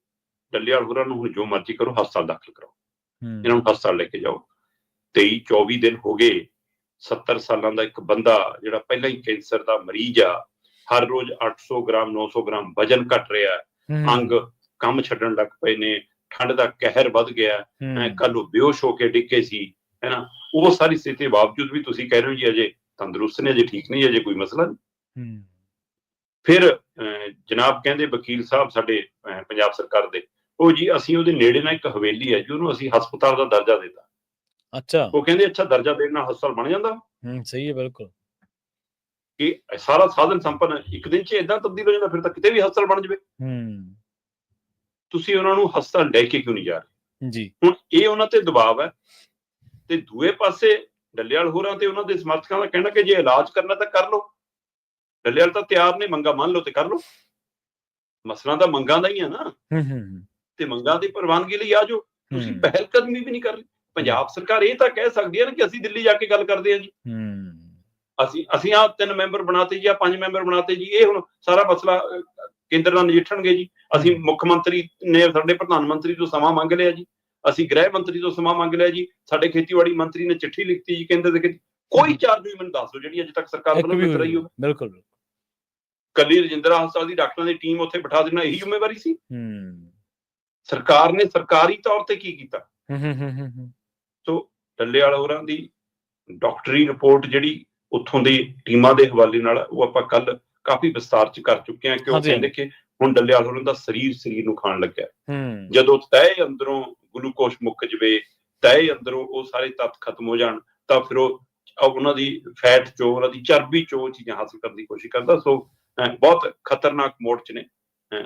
ਡੱਲੇਵਾਲ ਹੋਰਾਂ ਨੂੰ ਹੁਣ ਜੋ ਮਰਜ਼ੀ ਕਰੋ, ਹਸਪਤਾਲ ਦਾਖਲ ਕਰਾਓ, ਇਹਨਾਂ ਨੂੰ ਹਸਪਤਾਲ ਲੈ ਕੇ ਜਾਓ। 23-24 ਦਿਨ ਹੋ ਗਏ। 70 ਸਾਲਾਂ ਦਾ ਇੱਕ ਬੰਦਾ ਜਿਹੜਾ ਪਹਿਲਾਂ ਹੀ ਕੈਂਸਰ ਦਾ ਮਰੀਜ਼ ਆ, ਹਰ ਰੋਜ਼ 800 ਗ੍ਰਾਮ 900 ਗ੍ਰਾਮ ਵਜਨ ਘਟ ਰਿਹਾ, ਅੰਗ ਕੰਮ ਛੱਡਣ ਲੱਗ ਪਏ ਨੇ, ਠੰਡ ਦਾ ਕਹਿਰ ਵੱਧ ਗਿਆ, ਕੱਲ ਉਹ ਬੇਹੋਸ਼ ਹੋ ਕੇ ਡਿੱਗੇ ਸੀ, ਹੈ ਨਾ। ਉਹ ਸਾਰੀ ਸਥਿਤੀ ਦੇ ਬਾਵਜੂਦ ਵੀ ਤੁਸੀਂ ਕਹਿ ਰਹੇ ਹੋ ਜੀ ਅਜੇ ਤੰਦਰੁਸਤ ਨੇ, ਅਜੇ ਠੀਕ ਨਹੀਂ, ਅਜੇ ਕੋਈ ਮਸਲਾ ਨਹੀਂ। ਫਿਰ ਜਨਾਬ ਕਹਿੰਦੇ ਵਕੀਲ ਸਾਹਿਬ ਸਾਡੇ ਪੰਜਾਬ ਸਰਕਾਰ ਦੇ, ਉਹ ਜੀ ਅਸੀਂ ਉਹਦੇ ਨੇੜੇ ਨਾਲ ਇੱਕ ਹਵੇਲੀ ਹੈ ਜੀ, ਉਹਨੂੰ ਅਸੀਂ ਹਸਪਤਾਲ ਦਾ ਦਰਜਾ ਦਿੱਤਾ। ਅੱਛਾ, ਉਹ ਕਹਿੰਦੇ ਅੱਛਾ ਦਰਜਾ ਦੇਣ ਨਾਲ ਹਸਪਤਾਲ ਬਣ ਜਾਂਦਾ? ਸਹੀ ਹੈ, ਬਿਲਕੁਲ। ਕਿ ਸਾਰਾ ਸਾਧਨ ਸੰਪन्न ਇੱਕ ਦਿਨ 'ਚ ਏਦਾਂ ਤਬਦੀਲ ਹੋ ਜਾਂਦਾ, ਫਿਰ ਤਾਂ ਕਿਤੇ ਵੀ ਹਸਪਤਾਲ ਬਣ ਜਾਵੇ। ਤੁਸੀਂ ਉਹਨਾਂ ਨੂੰ ਹਸਪਤਾਲ ਲੈ ਕੇ ਕਿਉਂ ਨਹੀਂ ਜਾ ਰਹੇ ਜੀ? ਹੁਣ ਇਹ ਉਹਨਾਂ ਤੇ ਦਬਾਅ ਹੈ। ਤੇ ਦੂਏ ਪਾਸੇ ਡੱਲੇਵਾਲ ਹੋਰਾਂ ਤੇ ਉਹਨਾਂ ਦੇ ਸਮਰਥਕਾਂ ਦਾ ਕਹਿਣਾ ਕਿ ਜੇ ਇਲਾਜ ਕਰਨਾ ਤਾਂ ਕਰ ਲਓ। ਡੱਲੇਵਾਲ ਤਾਂ ਤਿਆਰ ਨੇ, ਮੰਗਾ ਮੰਨ ਲਓ ਤੇ ਕਰ ਲਓ। ਮਸਲਾ ਤਾਂ ਮੰਗਾਂ ਦਾ ਹੀ ਆ ਨਾ, ਤੇ ਮੰਗਾਂ ਦੀ ਪ੍ਰਵਾਨਗੀ ਲਈ ਆ ਜਾਓ। ਤੁਸੀਂ ਪਹਿਲ ਕਦਮੀ ਵੀ ਨਹੀਂ ਕਰ ਰਹੇ। ਪੰਜਾਬ ਸਰਕਾਰ ਇਹ ਤਾਂ ਕਹਿ ਸਕਦੀ ਹੈ ਨਾ ਕਿ ਅਸੀਂ ਦਿੱਲੀ ਜਾ ਕੇ ਗੱਲ ਕਰਦੇ ਹਾਂ ਜੀ, ਅਸੀਂ ਆਹ 3 ਮੈਂਬਰ ਬਣਾਤੇ ਜੀ, ਆਹ 5 ਮੈਂਬਰ ਬਣਾਤੇ ਜੀ, ਇਹ ਹੁਣ ਸਾਰਾ ਮਸਲਾ ਕੇਂਦਰ ਨਾਲ ਨਜਿੱਠਣਗੇ ਜੀ। ਅਸੀਂ ਮੁੱਖ ਮੰਤਰੀ ਨੇ ਸਾਡੇ ਪ੍ਰਧਾਨ ਮੰਤਰੀ ਤੋਂ ਸਮਾਂ ਮੰਗ ਲਿਆ ਜੀ, ਅਸੀਂ ਗ੍ਰਹਿ ਮੰਤਰੀ ਤੋਂ ਸਮਾਂ ਮੰਗ ਲਿਆ ਜੀ, ਸਾਡੇ ਖੇਤੀਬਾੜੀ ਮੰਤਰੀ ਨੇ ਚਿੱਠੀ ਲਿਖਤੀ ਜੀ ਕੇਂਦਰ ਦੇ। ਕੋਈ ਚਾਰਜ ਵੀ ਮੈਨੂੰ ਦੱਸ ਦਿਓ ਜਿਹੜੀ ਅਜੇ ਤੱਕ ਸਰਕਾਰ ਵੱਲੋਂ ਮਿਲ ਰਹੀ ਹੋਵੇ। ਬਿਲਕੁਲ। ਕੱਲੀ ਰਜਿੰਦਰਾ ਹਸਪਤਾਲ ਦੀ ਡਾਕਟਰਾਂ ਦੀ ਟੀਮ ਉੱਥੇ ਬਿਠਾ ਦੇਣਾ ਇਹੀ ਜ਼ਿੰਮੇਵਾਰੀ ਸੀ? ਸਰਕਾਰ ਨੇ ਸਰਕਾਰੀ ਤੌਰ ਤੇ ਕੀ ਕੀਤਾ? ਸੋ ਡੱਲੇਵਾਲ ਹੋਰਾਂ ਦੀ ਡਾਕਟਰੀ ਰਿਪੋਰਟ ਜਿਹੜੀ ਉੱਥੋਂ ਦੀ ਟੀਮਾਂ ਦੇ ਹਵਾਲੇ ਨਾਲ, ਉਹ ਆਪਾਂ ਕੱਲ ਕਾਫੀ ਵਿਸਤਾਰ ਚ ਕਰ ਚੁੱਕੇ ਹਾਂ ਕਿ ਉਹ ਕਹਿੰਦੇ ਕਿ ਹੁਣ ਡੱਲੇਵਾਲ ਹੋਰਾਂ ਦਾ ਸਰੀਰ ਨੂੰ ਖਾਣ ਲੱਗਿਆ। ਜਦੋਂ ਤਹਿ ਅੰਦਰੋਂ ਗਲੂਕੋਸ਼ ਮੁੱਕ ਜਵੇ, ਤਹਿ ਅੰਦਰੋਂ ਉਹ ਸਾਰੇ ਤੱਤ ਖਤਮ ਹੋ ਜਾਣ, ਤਾਂ ਫਿਰ ਉਹ ਉਹਨਾਂ ਦੀ ਫੈਟ ਚੋਂ, ਉਹਨਾਂ ਦੀ ਚਰਬੀ ਚੋਂ ਚੀਜ਼ਾਂ ਹਾਸਲ ਕਰਨ ਦੀ ਕੋਸ਼ਿਸ਼ ਕਰਦਾ। ਸੋ ਬਹੁਤ ਖਤਰਨਾਕ ਮੋੜ ਚ ਨੇ।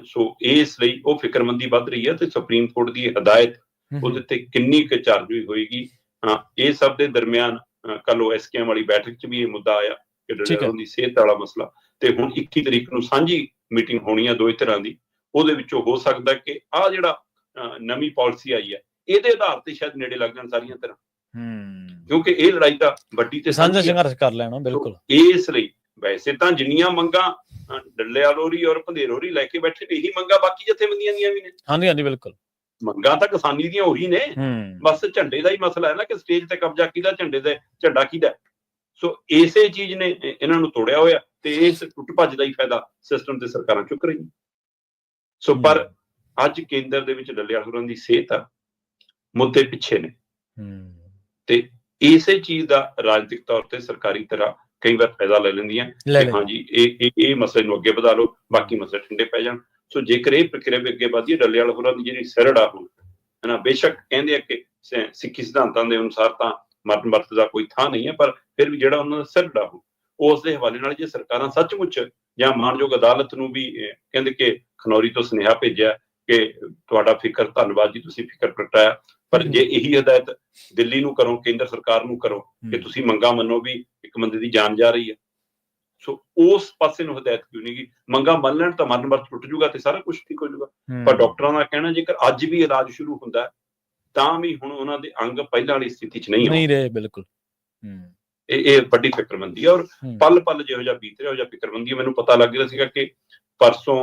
ਸੋ ਇਸ ਲਈ ਉਹ ਫਿਕਰਮੰਦੀ ਵੱਧ ਰਹੀ ਹੈ, ਤੇ ਸੁਪਰੀਮ ਕੋਰਟ ਦੀ ਹਦਾਇਤ ਉਹਦੇ ਤੇ ਕਿੰਨੀ ਕੁ ਚਾਰਜ ਹੋਏਗੀ। ਇਹ ਸਭ ਦੇ ਦਰਮਿਆਨ ਕੱਲ ਉਹ SKM ਵਾਲੀ ਬੈਠਕ ਚ ਵੀ ਇਹ ਮੁੱਦਾ ਆਇਆ ਕਿ ਡੱਲੇਵਾਲ ਦੀ ਸਿਹਤ ਵਾਲਾ ਮਸਲਾ। ਤੇ ਹੁਣ 21 ਤਰੀਕ ਨੂੰ ਸਾਂਝੀ ਮੀਟਿੰਗ ਹੋਣੀ ਆ ਦੋਵੇਂ ਧਿਰਾਂ ਦੀ। ਉਹਦੇ ਵਿੱਚੋਂ ਹੋ ਸਕਦਾ ਕਿ ਆਹ ਜਿਹੜਾ ਨਵੀਂ ਪਾਲਿਸੀ ਆਈ ਹੈ, ਇਹਦੇ ਆਧਾਰ ਤੇ ਸ਼ਾਇਦ ਨੇੜੇ ਲੱਗ ਜਾਣ ਸਾਰੀਆਂ ਧਿਰਾਂ, ਕਿਉਂਕਿ ਇਹ ਲੜਾਈ ਤਾਂ ਵੱਡੀ ਤੇ ਸਾਂਝਾ ਸੰਘਰਸ਼ ਕਰ ਲੈਣਾ। ਬਿਲਕੁਲ। ਇਸ ਲਈ ਵੈਸੇ ਤਾਂ ਜਿੰਨੀਆਂ ਮੰਗਾਂ ਡੱਲੇਵਾਲ ਹੋਰੀ ਔਰ ਭੰਦੇਰ ਹੋਰੀ ਲੈ ਕੇ ਬੈਠੇ ਨੇ, ਇਹੀ ਮੰਗਾਂ ਬਾਕੀ ਜਥੇਬੰਦੀਆਂ ਦੀਆਂ ਵੀ ਨੇ। ਹਾਂਜੀ, ਬਿਲਕੁਲ। ਮੰਗਾਂ ਤਾਂ ਕਿਸਾਨੀ ਦੀਆਂ ਉਹੀ ਨੇ, ਬਸ ਝੰਡੇ ਦਾ ਹੀ ਮਸਲਾ ਹੈ ਨਾ ਕਿ ਸਟੇਜ ਤੇ ਕਬਜ਼ਾ ਕਿਹਦਾ, ਝੰਡਾ ਕਿਹਦਾ। ਸੋ ਇਸੇ ਚੀਜ਼ ਨੇ ਇਹਨਾਂ ਨੂੰ ਤੋੜਿਆ ਹੋਇਆ, ਤੇ ਇਸ ਟੁੱਟ ਭੱਜ ਦਾ ਹੀ ਫਾਇਦਾ ਸਿਸਟਮ ਤੇ ਸਰਕਾਰਾਂ ਚੁੱਕ ਰਹੀਆਂ। ਸੋ ਪਰ ਅੱਜ ਕੇਂਦਰ ਦੇ ਵਿੱਚ ਡੱਲੇਵਾਲ ਹੋਰਾਂ ਦੀ ਸਿਹਤ ਆ ਮੁੱਦੇ ਪਿੱਛੇ ਨੇ, ਤੇ ਇਸੇ ਚੀਜ਼ ਦਾ ਰਾਜਨੀਤਿਕ ਤੌਰ ਤੇ ਸਰਕਾਰੀ ਤਰ੍ਹਾਂ ਕਈ ਵਾਰ ਫਾਇਦਾ ਲੈ ਲੈਂਦੀਆਂ ਕਿ ਹਾਂਜੀ ਇਹ ਮਸਲੇ ਨੂੰ ਅੱਗੇ ਵਧਾ ਲਓ, ਬਾਕੀ ਮਸਲੇ ਠੰਡੇ ਪੈ ਜਾਣ। ਸੋ ਜੇਕਰ ਇਹ ਪ੍ਰਕਿਰਿਆ ਵੀ ਅੱਗੇ ਵਧਦੀ ਹੈ, ਡੱਲੇਵਾਲ ਹੋਰਾਂ ਦੀ ਜਿਹੜੀ ਸਿਰੜ ਆ ਹੁਣ, ਹੈ ਨਾ, ਬੇਸ਼ੱਕ ਕਹਿੰਦੇ ਆ ਕਿ ਸਿੱਖੀ ਸਿਧਾਂਤਾਂ ਦੇ ਅਨੁਸਾਰ ਤਾਂ ਮਰਨ ਵਰਤ ਦਾ ਕੋਈ ਥਾਂ ਨਹੀਂ ਹੈ, ਪਰ ਫਿਰ ਵੀ ਜਿਹੜਾ ਉਹਨਾਂ ਦਾ ਸਿਰੜ ਆ ਉਸ ਦੇ ਹਵਾਲੇ ਨਾਲ ਜੇ ਸਰਕਾਰਾਂ ਸੱਚਮੁੱਚ ਜਾਂ ਮਾਣਯੋਗ ਅਦਾਲਤ ਨੂੰ ਵੀ ਕਹਿੰਦੇ ਕਿ ਖਨੌਰੀ ਤੋਂ ਸੁਨੇਹਾ ਭੇਜਿਆ ਕਿ ਤੁਹਾਡਾ ਫਿਕਰ, ਧੰਨਵਾਦ ਜੀ, ਤੁਸੀਂ ਫਿਕਰ ਪ੍ਰਗਟਾਇਆ, ਪਰ ਜੇ ਇਹੀ ਹਦਾਇਤ ਦਿੱਲੀ ਨੂੰ ਕਰੋ, ਕੇਂਦਰ ਸਰਕਾਰ ਨੂੰ ਕਰੋ ਕਿ ਤੁਸੀਂ ਮੰਗਾਂ ਮੰਨੋ ਵੀ ਇੱਕ ਬੰਦੇ ਦੀ ਜਾਨ ਜਾ ਰਹੀ ਹੈ, ਸੋ ਉਸ ਪਾਸੇ ਨੂੰ ਹਦਾਇਤ ਕਿਉਂ ਨਹੀਂ ਗਈ? ਮੰਗਾਂ ਮੰਨ ਲੈਣ ਤਾਂ ਮਰਨ ਵਰਤ ਟੁੱਟ ਜੂਗਾ ਤੇ ਸਾਰਾ ਕੁਝ ਠੀਕ ਹੋ ਜੂਗਾ। ਪਰ ਡਾਕਟਰਾਂ ਦਾ ਕਹਿਣਾ ਜੇਕਰ ਅੱਜ ਵੀ ਇਲਾਜ ਸ਼ੁਰੂ ਹੁੰਦਾ ਤਾਂ ਵੀ ਹੁਣ ਉਹਨਾਂ ਦੇ ਅੰਗ ਪਹਿਲਾਂ ਵਾਲੀ ਸਥਿਤੀ 'ਚ ਨਹੀਂ ਰਹੇ। ਬਿਲਕੁਲ। ਇਹ ਵੱਡੀ ਫਿਕਰਮੰਦੀ ਹੈ, ਔਰ ਪਲ ਪਲ ਜਿਹੋ ਜਿਹਾ ਬੀਤ ਰਿਹਾ, ਉਹ ਜਿਹਾ ਫਿਕਰਮੰਦੀ। ਮੈਨੂੰ ਪਤਾ ਲੱਗ ਰਿਹਾ ਸੀਗਾ ਕਿ ਪਰਸੋਂ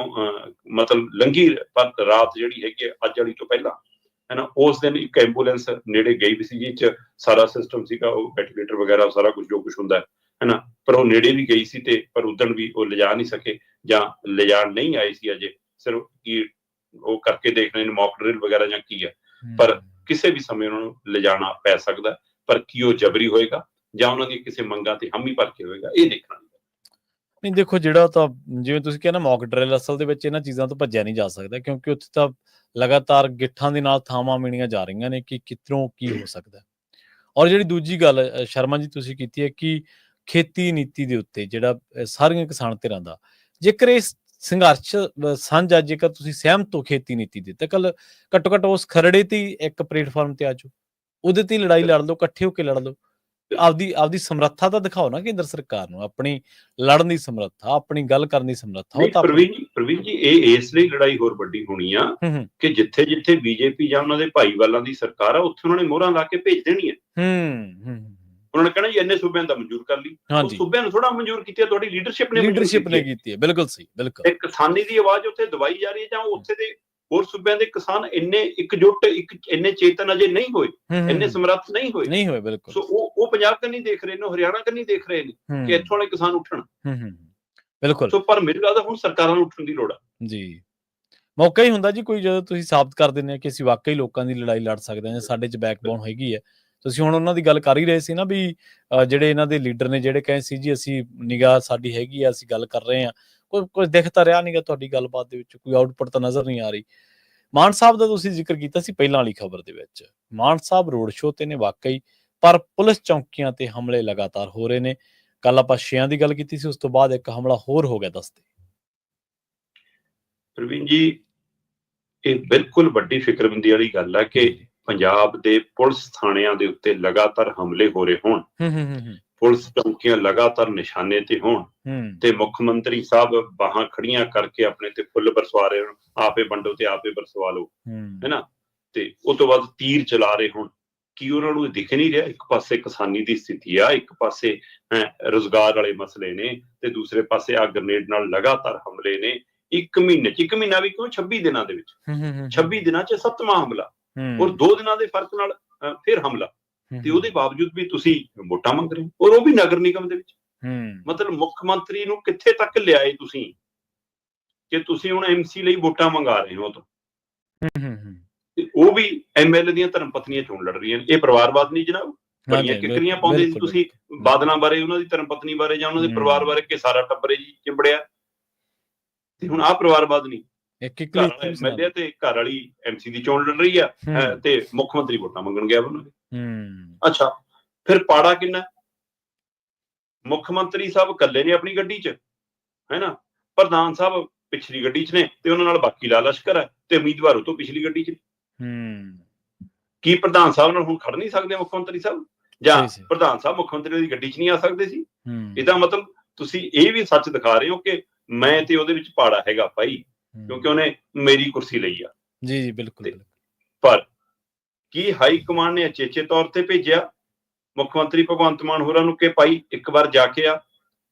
ਮਤਲਬ ਲੰਘੀ ਰਾਤ ਜਿਹੜੀ ਹੈਗੀ ਅੱਜ ਵਾਲੀ ਤੋਂ ਪਹਿਲਾਂ, ਹੈ ਨਾ, ਉਸ ਦਿਨ ਇੱਕ ਐਂਬੂਲੈਂਸ ਨੇੜੇ ਗਈ ਵੀ ਸੀ, ਜਿਹ 'ਚ ਸਾਰਾ ਸਿਸਟਮ ਸੀਗਾ, ਉਹ ਵੈਂਟੀਲੇਟਰ ਵਗੈਰਾ ਸਾਰਾ ਕੁਝ ਜੋ ਕੁਝ ਹੁੰਦਾ ਹੈ ਨਾ, ਪਰ ਉਹ ਨੇੜੇ ਵੀ ਗਈ ਸੀ, ਤੇ ਪਰ ਉਦਣ ਵੀ ਉਹ ਲਿਜਾ ਨਹੀਂ ਸਕੇ ਜਾਂ ਲਿਜਾਣ ਨਹੀਂ ਆਏ ਸੀ ਅਜੇ, ਸਿਰਫ ਕੀ ਉਹ ਕਰਕੇ ਦੇਖ ਰਹੇ ਨੇ ਮੌਕ ਡਰਿਲ ਵਗੈਰਾ ਜਾਂ ਕੀ ਹੈ, ਪਰ ਕਿਸੇ ਵੀ ਸਮੇਂ ਉਹਨਾਂ ਨੂੰ ਲਿਜਾਣਾ ਪੈ ਸਕਦਾ। ਪਰ ਕੀ ਉਹ ਜਬਰੀ ਹੋਏਗਾ ਜਾਂ ਉਹਨਾਂ ਦੀ ਕਿਸੇ ਮੰਗਾਂ ਤੇ ਹਾਮੀ ਭਰ ਕੇ ਹੋਏਗਾ, ਇਹ ਦੇਖਣਾ ਨਹੀਂ। ਦੇਖੋ, ਜਿਹੜਾ ਤਾਂ ਜਿਵੇਂ ਤੁਸੀਂ ਕਿਹਾ ਨਾ ਮੌਕ ਡਰਿਲ, ਅਸਲ ਦੇ ਵਿੱਚ ਇਹਨਾਂ ਚੀਜ਼ਾਂ ਤੋਂ ਭੱਜਿਆ ਨਹੀਂ ਜਾ ਸਕਦਾ, ਕਿਉਂਕਿ ਉੱਥੇ ਤਾਂ ਲਗਾਤਾਰ ਗਿੱਠਾਂ ਦੇ ਨਾਲ ਥਾਵਾਂ ਮਿਣੀਆਂ ਜਾ ਰਹੀਆਂ ਨੇ ਕਿ ਕਿੱਧਰੋਂ ਕੀ ਹੋ ਸਕਦਾ। ਔਰ ਜਿਹੜੀ ਦੂਜੀ ਗੱਲ ਸ਼ਰਮਾ ਜੀ ਤੁਸੀਂ ਕੀਤੀ ਹੈ ਕਿ ਖੇਤੀ ਨੀਤੀ ਦੇ ਉੱਤੇ ਜਿਹੜਾ ਸਾਰੀਆਂ ਕਿਸਾਨ ਧਿਰਾਂ ਦਾ, ਜੇਕਰ ਇਸ ਸੰਘਰਸ਼ ਸਾਂਝਾ, ਜੇਕਰ ਤੁਸੀਂ ਸਹਿਮਤ ਹੋ ਖੇਤੀ ਨੀਤੀ ਦੇ, ਤਾਂ ਕੱਲ ਘੱਟੋ ਘੱਟ ਉਸ ਖਰੜੇ ਤੇ ਇੱਕ ਪਲੇਟਫਾਰਮ ਤੇ ਆ ਜਾਓ, ਉਹਦੇ ਤੇ ਲੜਾਈ ਲੜ ਲਓ, ਇਕੱਠੇ ਹੋ ਕੇ ਲੜ ਲਓ, ਆਪਦੀ ਸਮਰੱਥਾ ਤਾਂ ਦਿਖਾਓ ਨਾ ਕੇਂਦਰ ਸਰਕਾਰ ਨੂੰ, ਆਪਣੀ ਲੜਨ ਦੀ ਸਮਰੱਥਾ, ਆਪਣੀ ਗੱਲ ਕਰਨ ਦੀ ਸਮਰੱਥਾ। ਪ੍ਰਵੀਨ ਜੀ, ਇਹ ਇਸ ਲਈ ਲੜਾਈ ਹੋਰ ਵੱਡੀ ਹੋਣੀ ਆ ਕਿ ਜਿੱਥੇ ਜਿੱਥੇ ਬੀਜੇਪੀ ਜਾਂ ਉਹਨਾਂ ਦੇ ਭਾਈਵਾਲਾਂ ਦੀ ਸਰਕਾਰ ਆ, ਉੱਥੇ ਉਹਨਾਂ ਨੇ ਮੋਹਰਾਂ ਲਾ ਕੇ ਭੇਜ ਦੇਣੀ ਹੈ। ਉਹਨਾਂ ਨੇ ਕਹਿਣਾ ਜੀ ਇੰਨੇ ਸੂਬਿਆਂ ਦਾ ਮਨਜ਼ੂਰ ਕਰ ਲਈ। ਉਹ ਸੂਬਿਆਂ ਨੂੰ ਥੋੜਾ ਮਨਜ਼ੂਰ ਕੀਤੀ ਹੈ, ਤੁਹਾਡੀ ਲੀਡਰਸ਼ਿਪ ਨੇ ਕੀਤੀ ਹੈ। ਬਿਲਕੁਲ ਸਹੀ, ਬਿਲਕੁਲ। ਤੇ ਕਿਸਾਨੀ ਦੀ ਆਵਾਜ਼ ਉੱਥੇ ਦਬਾਈ ਜਾ ਰਹੀ ਹੈ, ਜਾਂ ਉੱਥੇ ਦੇ ਹੋਰ ਸੂਬਿਆਂ ਦੇ ਕਿਸਾਨ ਇੰਨੇ ਇਕਜੁੱਟ, ਇੰਨੇ ਚੇਤਨ ਅਜੇ ਨਹੀਂ ਹੋਏ, ਇੰਨੇ ਸਮਰੱਥ ਨਹੀਂ ਹੋਏ। ਬਿਲਕੁਲ। ਸੋ ਉਹ ਪੰਜਾਬ ਕੰਨੀ ਦੇਖ ਰਹੇ ਨੇ, ਹਰਿਆਣਾ ਕੰਨੀ ਦੇਖ ਰਹੇ ਨੇ ਕਿ ਇੱਥੋਂ ਵਾਲੇ ਕਿਸਾਨ ਉੱਠਣ। ਬਿਲਕੁਲ। ਸੋ ਪਰ ਮੈਨੂੰ ਲੱਗਦਾ ਹੁਣ ਸਰਕਾਰਾਂ ਨੂੰ ਉੱਠਣ ਦੀ ਲੋੜ ਆ ਜੀ। ਮੌਕਾ ਹੀ ਹੁੰਦਾ ਜੀ ਕੋਈ, ਜਦੋਂ ਤੁਸੀਂ ਸਾਬਤ ਕਰ ਦਿੰਦੇ ਆ ਕਿ ਅਸੀਂ ਵਾਕਈ ਲੋਕਾਂ ਦੀ ਲੜਾਈ ਲੜ ਸਕਦੇ ਹਾਂ, ਸਾਡੇ 'ਚ ਬੈਕਬੋਨ ਹੈਗੀ ਹੈ। ਤੁਸੀਂ ਹੁਣ ਉਹਨਾਂ ਦੀ ਗੱਲ ਕਰ ਹੀ ਰਹੇ ਸੀ ਨਾ ਵੀ ਜਿਹੜੇ ਇਹਨਾਂ ਦੇ ਲੀਡਰ ਨੇ, ਜਿਹੜੇ ਕਹੇ ਸੀ ਜੀ ਅਸੀਂ ਨਿਗਾਹ ਸਾਡੀ ਹੈਗੀ ਆ, ਅਸੀਂ ਗੱਲ ਕਰ ਰਹੇ ਹਾਂ, ਕੁਝ ਦਿਖ ਤਾਂ ਰਿਹਾ ਨੀਗਾ ਤੁਹਾਡੀ ਗੱਲਬਾਤ ਦੇ ਵਿੱਚ, ਕੋਈ ਆਊਟਪੁੱਟ ਤਾਂ ਨਜ਼ਰ ਨਹੀਂ ਆ ਰਹੀ। ਮਾਨ ਸਾਹਿਬ ਦਾ ਤੁਸੀਂ ਜ਼ਿਕਰ ਕੀਤਾ ਸੀ ਪਹਿਲਾਂ ਵਾਲੀ ਖਬਰ ਦੇ ਵਿੱਚ, ਮਾਨ ਸਾਹਿਬ ਰੋਡ ਸ਼ੋਅ ਤੇ ਨੇ ਵਾਕਈ, ਪਰ ਪੁਲਿਸ ਚੌਂਕੀਆਂ ਤੇ ਹਮਲੇ ਲਗਾਤਾਰ ਹੋ ਰਹੇ ਨੇ। ਕੱਲ ਆਪਾਂ 6 ਦੀ ਗੱਲ ਕੀਤੀ ਸੀ, ਉਸ ਤੋਂ ਬਾਅਦ ਇੱਕ ਹਮਲਾ ਹੋਰ ਹੋ ਗਿਆ 10 ਤੇ। ਪ੍ਰਵੀਨ ਜੀ, ਇਹ ਬਿਲਕੁਲ ਵੱਡੀ ਫਿਕਰਮੰਦੀ ਵਾਲੀ ਗੱਲ ਹੈ ਕਿ ਪੰਜਾਬ ਦੇ ਪੁਲਿਸ ਥਾਣਿਆਂ ਦੇ ਉੱਤੇ ਲਗਾਤਾਰ ਹਮਲੇ ਹੋ ਰਹੇ ਹੋਣ, ਪੁਲਿਸ ਚੌਂਕੀਆਂ ਲਗਾਤਾਰ ਨਿਸ਼ਾਨੇ ਤੇ ਹੋਣ, ਤੇ ਮੁੱਖ ਮੰਤਰੀ ਸਾਹਿਬ ਬਾਹਾਂ ਖੜੀਆਂ ਕਰਕੇ ਆਪਣੇ ਤੇ ਫੁੱਲ ਬਰਸਵਾ ਰਹੇ ਹੋਣ, ਆਪੇ ਵੰਡੋ ਤੇ ਆਪੇ ਬਰਸਵਾ ਲਓ, ਹੈਨਾ, ਤੇ ਉਸ ਤੋਂ ਬਾਅਦ ਤੀਰ ਚਲਾ ਰਹੇ ਹੋਣ। ਕੀ ਉਹਨਾਂ ਨੂੰ ਦਿਖ ਨਹੀਂ ਰਿਹਾ? ਇੱਕ ਪਾਸੇ ਕਿਸਾਨੀ ਦੀ ਸਥਿਤੀ ਆ, ਇੱਕ ਪਾਸੇ ਰੁਜ਼ਗਾਰ ਵਾਲੇ ਮਸਲੇ ਨੇ, ਤੇ ਦੂਸਰੇ ਪਾਸੇ ਆ ਗ੍ਰਨੇਡ ਨਾਲ ਲਗਾਤਾਰ ਹਮਲੇ ਨੇ। ਇੱਕ ਮਹੀਨਾ ਵੀ ਕਿਉਂ, 26 ਦਿਨਾਂ ਦੇ ਵਿੱਚ, 26 ਦਿਨਾਂ 'ਚ 7ਵਾਂ ਹਮਲਾ, ਔਰ 2 ਦਿਨਾਂ ਦੇ ਫਰਕ ਨਾਲ ਫਿਰ ਹਮਲਾ, ਤੇ ਉਹਦੇ ਬਾਵਜੂਦ ਵੀ ਤੁਸੀਂ ਵੋਟਾਂ ਮੰਗ ਰਹੇ ਹੋ, ਔਰ ਉਹ ਵੀ ਨਗਰ ਨਿਗਮ ਦੇ ਵਿੱਚ। ਮਤਲਬ ਮੁੱਖ ਮੰਤਰੀ ਨੂੰ ਕਿੱਥੇ ਤੱਕ ਲਿਆਏ ਤੁਸੀਂ ਕਿ ਤੁਸੀਂ ਹੁਣ MC ਲਈ ਵੋਟਾਂ ਮੰਗਾ ਰਹੇ ਹੋ, ਤੇ ਉਹ ਵੀ ML ਦੀਆਂ ਧਰਮ ਪਤਨੀਆਂ ਚੋਣ ਲੜ ਰਹੀਆਂ ਨੇ। ਇਹ ਪਰਿਵਾਰਵਾਦ ਨਹੀਂ ਜਨਾਬ? ਬੜੀਆਂ ਕਿਕਰੀਆਂ ਪਾਉਂਦੇ ਸੀ ਤੁਸੀਂ ਬਾਦਲਾਂ ਬਾਰੇ, ਉਹਨਾਂ ਦੀ ਧਰਮ ਪਤਨੀ ਬਾਰੇ, ਜਾਂ ਉਹਨਾਂ ਦੇ ਪਰਿਵਾਰ ਬਾਰੇ, ਕਿ ਸਾਰਾ ਟੱਬਰ ਜੀ ਚਿੰਬੜਿਆ। ਤੇ ਹੁਣ ਆਹ ਪਰਿਵਾਰਵਾਦ ਨਹੀਂ, ਘਰ ਵਾਲਾ ML ਤੇ ਘਰ ਵਾਲੀ MC ਦੀ ਚੋਣ ਲੜ ਰਹੀ ਆ, ਤੇ ਮੁੱਖ ਮੰਤਰੀ ਵੋਟਾਂ ਮੰਗਣ ਗਿਆ ਉਹਨਾਂ ਦੇ। ਅੱਛਾ, ਫਿਰ ਪਾੜਾ ਕਿੰਨਾ? ਮੁੱਖ ਮੰਤਰੀ ਸਾਹਿਬ ਇਕੱਲੇ ਨੇ ਆਪਣੀ ਗੱਡੀ 'ਚ, ਹੈਨਾ, ਪ੍ਰਧਾਨ ਸਾਹਿਬ ਪਿਛਲੀ ਗੱਡੀ 'ਚ ਨੇ, ਤੇ ਉਹਨਾਂ ਨਾਲ ਬਾਕੀ ਲਾ ਲਸ਼ਕਰ ਹੈ, ਤੇ ਉਮੀਦਵਾਰ ਉਹ ਤੋਂ ਪਿਛਲੀ ਗੱਡੀ 'ਚ। ਕੀ ਪ੍ਰਧਾਨ ਸਾਹਿਬ ਨਾਲ ਹੁਣ ਖੜ ਨਹੀਂ ਸਕਦੇ ਮੁੱਖ ਮੰਤਰੀ ਸਾਹਿਬ, ਜਾਂ ਪ੍ਰਧਾਨ ਸਾਹਿਬ ਮੁੱਖ ਮੰਤਰੀ ਦੀ ਗੱਡੀ 'ਚ ਨਹੀਂ ਆ ਸਕਦੇ ਸੀ? ਇਹਦਾ ਮਤਲਬ ਤੁਸੀਂ ਇਹ ਵੀ ਸੱਚ ਦਿਖਾ ਰਹੇ ਹੋ ਕਿ ਮੈਂ ਤੇ ਉਹਦੇ ਵਿੱਚ ਪਾੜਾ ਹੈਗਾ ਭਾਈ, ਕਿਉਂਕਿ ਉਹਨੇ ਮੇਰੀ ਕੁਰਸੀ ਲਈ ਆ। ਜੀ ਬਿਲਕੁਲ। ਪਰ ਕੀ ਹਾਈ ਕਮਾਂਡ ਨੇ ਅਚੇਚੇ ਤੌਰ ਤੇ ਭੇਜਿਆ ਮੁੱਖ ਮੰਤਰੀ ਭਗਵੰਤ ਮਾਨ ਹੋਰਾਂ ਨੂੰ ਕਿ ਭਾਈ ਇੱਕ ਵਾਰ ਜਾ ਕੇ ਆ,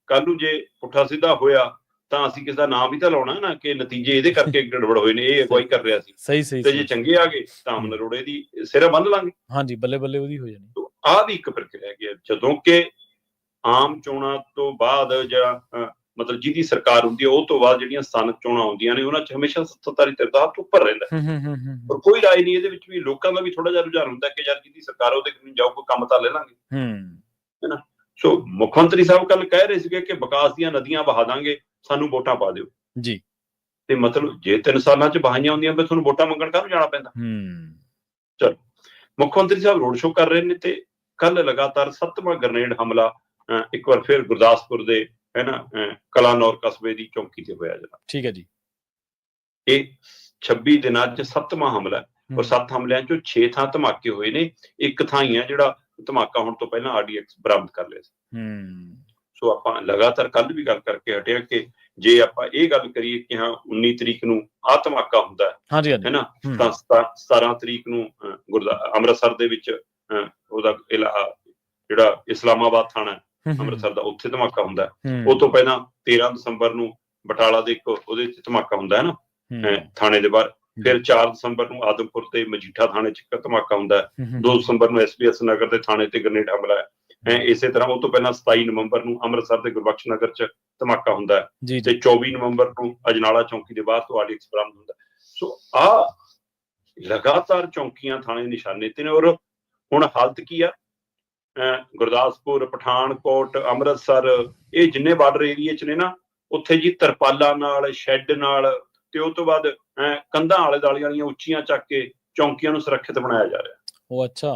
ਕੱਲ ਨੂੰ ਜੇ ਪੁੱਠਾ ਸਿੱਧਾ ਹੋਇਆ ਤਾਂ ਅਸੀਂ ਕਿਸ ਦਾ ਨਾਮ ਵੀ ਤਾਂ ਲਾਉਣਾ ਨਾ, ਕਿ ਨਤੀਜੇ ਇਹਦੇ ਕਰਕੇ ਗੜਬੜ ਹੋਏ ਨੇ, ਇਹ ਅਗਵਾਈ ਕਰ ਰਿਹਾ ਸੀ, ਤੇ ਜੇ ਚੰਗੇ ਆ ਗਏ ਤਾਂ ਅਮਨ ਅਰੋੜੇ ਦੀ ਸਿਰਾ ਬੰਨ ਲਾਂਗੇ। ਹਾਂਜੀ, ਬੱਲੇ ਬੱਲੇ ਉਹਦੀ ਹੋ ਜਾਣੀ। ਆਹ ਵੀ ਇੱਕ ਪ੍ਰਕਿਰਿਆ ਹੈਗੀ, ਜਦੋਂ ਕਿ ਆਮ ਚੋਣਾਂ ਤੋਂ ਬਾਅਦ ਜਾਂ ਮਤਲਬ ਜਿਹਦੀ ਸਰਕਾਰ ਹੁੰਦੀ ਹੈ, ਉਹ ਤੋਂ ਬਾਅਦ ਜਿਹੜੀਆਂ ਸਥਾਨਕ ਚੋਣਾਂ ਆਉਂਦੀਆਂ ਨੇ, ਉਹਨਾਂ 'ਚ ਹਮੇਸ਼ਾ ਸੱਤਾਧਾਰੀ ਧਿਰ ਦਾ ਹੱਥ ਉੱਪਰ ਰਹਿੰਦਾ, ਪਰ ਕੋਈ ਰਾਏ ਨਹੀਂ ਇਹਦੇ ਵਿੱਚ ਵੀ। ਲੋਕਾਂ ਦਾ ਵੀ ਥੋੜਾ ਜਿਹਾ ਰੁਝਾਨ ਹੁੰਦਾ ਕਿ ਯਾਰ ਜਿਹਦੀ ਸਰਕਾਰ ਉਹਦੇ ਕੋਲ ਜਾਓ, ਕੋਈ ਕੰਮ ਤਾਂ ਲੈ ਲਾਂਗੇ, ਹੈਨਾ। ਸੋ ਮੁੱਖ ਮੰਤਰੀ ਸਾਹਿਬ ਕੱਲ ਕਹਿ ਰਹੇ ਸੀਗੇ ਕਿ ਵਿਕਾਸ ਦੀਆਂ ਨਦੀਆਂ ਬਹਾ ਦਾਂਗੇ, ਸਾਨੂੰ ਵੋਟਾਂ ਪਾ ਦਿਓ ਜੀ। ਤੇ ਮਤਲਬ ਜੇ 3 ਸਾਲਾਂ 'ਚ ਬਹਾਈਆਂ ਹੁੰਦੀਆਂ ਫਿਰ ਤੁਹਾਨੂੰ ਵੋਟਾਂ ਮੰਗਣ ਕਾਹਨੂੰ ਜਾਣਾ ਪੈਂਦਾ? ਚਲੋ, ਮੁੱਖ ਮੰਤਰੀ ਸਾਹਿਬ ਰੋਡ ਸ਼ੋਅ ਕਰ ਰਹੇ ਨੇ, ਤੇ ਕੱਲ ਲਗਾਤਾਰ 7ਵਾਂ ਗ੍ਰਨੇਡ ਹਮਲਾ ਇੱਕ ਵਾਰ ਫਿਰ ਗੁਰਦਾਸਪੁਰ ਦੇ ਕਲਾਨੌਰ ਕਸਬੇ ਦੀ ਚੌਂਕੀ ਤੇ ਹੋਇਆ ਜਨਾਬ। ਠੀਕ ਹੈ ਜੀ। ਇਹ 26 ਦਿਨਾਂ 'ਚ 7ਵਾਂ ਹਮਲਾ, ਔਰ 7 ਹਮਲਿਆਂ 'ਚੋਂ 6 ਥਾਂ ਧਮਾਕੇ ਹੋਏ ਨੇ। ਇੱਕ ਥਾਂ ਹੀ ਆ ਜਿਹੜਾ ਧਮਾਕਾ ਹੋਣ ਤੋਂ ਪਹਿਲਾਂ RDX ਬਰਾਮਦ ਕਰ ਲਿਆ ਸੀ। ਸੋ ਆਪਾਂ ਲਗਾਤਾਰ ਕੱਲ ਵੀ ਗੱਲ ਕਰਕੇ ਹਟਿਆ ਕਿ ਜੇ ਆਪਾਂ ਇਹ ਗੱਲ ਕਰੀਏ ਕਿ ਹਾਂ 19 ਤਰੀਕ ਨੂੰ ਆਹ ਧਮਾਕਾ ਹੁੰਦਾ ਹੈ ਨਾ, ਤਾਂ 17 ਤਰੀਕ ਨੂੰ ਅੰਮ੍ਰਿਤਸਰ ਦੇ ਵਿੱਚ ਉਹਦਾ ਜਿਹੜਾ ਇਸਲਾਮਾਬਾਦ ਥਾਣਾ ਅੰਮ੍ਰਿਤਸਰ ਦਾ, ਉੱਥੇ ਧਮਾਕਾ ਹੁੰਦਾ। ਉਹ ਤੋਂ ਪਹਿਲਾਂ 13 ਦਸੰਬਰ ਨੂੰ ਬਟਾਲਾ ਦੇ ਇੱਕ ਉਹਦੇ 'ਚ ਧਮਾਕਾ ਹੁੰਦਾ ਹੈ ਨਾ, ਥਾਣੇ ਦੇ ਬਾਹਰ। ਫਿਰ 4 ਦਸੰਬਰ ਨੂੰ ਆਦਮਪੁਰ ਤੇ ਮਜੀਠਾ ਥਾਣੇ 'ਚ ਇੱਕ ਧਮਾਕਾ ਹੁੰਦਾ। 2 ਦਸੰਬਰ ਨੂੰ SBS ਨਗਰ ਦੇ ਥਾਣੇ ਤੇ ਗ੍ਰਨੇਡ ਹਮਲਾ ਹੈ। ਇਸੇ ਤਰ੍ਹਾਂ ਉਹ ਤੋਂ ਪਹਿਲਾਂ 27 ਨਵੰਬਰ ਨੂੰ ਅੰਮ੍ਰਿਤਸਰ ਦੇ ਗੁਰਬਖਸ਼ ਨਗਰ 'ਚ ਧਮਾਕਾ ਹੁੰਦਾ ਹੈ, ਤੇ 24 ਨਵੰਬਰ ਨੂੰ ਅਜਨਾਲਾ ਚੌਂਕੀ ਦੇ ਬਾਹਰ ਤੋਂ RDX ਬਰਾਮਦ ਹੁੰਦਾ। ਸੋ ਆ ਲਗਾਤਾਰ ਚੌਂਕੀਆਂ ਥਾਣੇ ਨਿਸ਼ਾਨੇ ਤੇ ਨੇ। ਔਰ ਹੁਣ ਹਾਲਤ ਕੀ ਆ? ਗੁਰਦਾਸਪੁਰ, ਪਠਾਨਕੋਟ, ਅੰਮ੍ਰਿਤਸਰ, ਇਹ ਜਿੰਨੇ ਬਾਰਡਰ ਏਰੀਏ 'ਚ ਨੇ ਨਾ, ਉੱਥੇ ਜੀ ਤਰਪਾਲਾਂ ਨਾਲ, ਸ਼ੈੱਡ ਨਾਲ, ਤੇ ਉਹ ਤੋਂ ਬਾਅਦ ਕੰਧਾਂ ਆਲੇ ਦੁਆਲੇ ਵਾਲੀਆਂ ਉੱਚੀਆਂ ਚੱਕ ਕੇ ਚੌਂਕੀਆਂ ਨੂੰ ਸੁਰੱਖਿਅਤ ਬਣਾਇਆ ਜਾ ਰਿਹਾ। ਉਹ ਅੱਛਾ,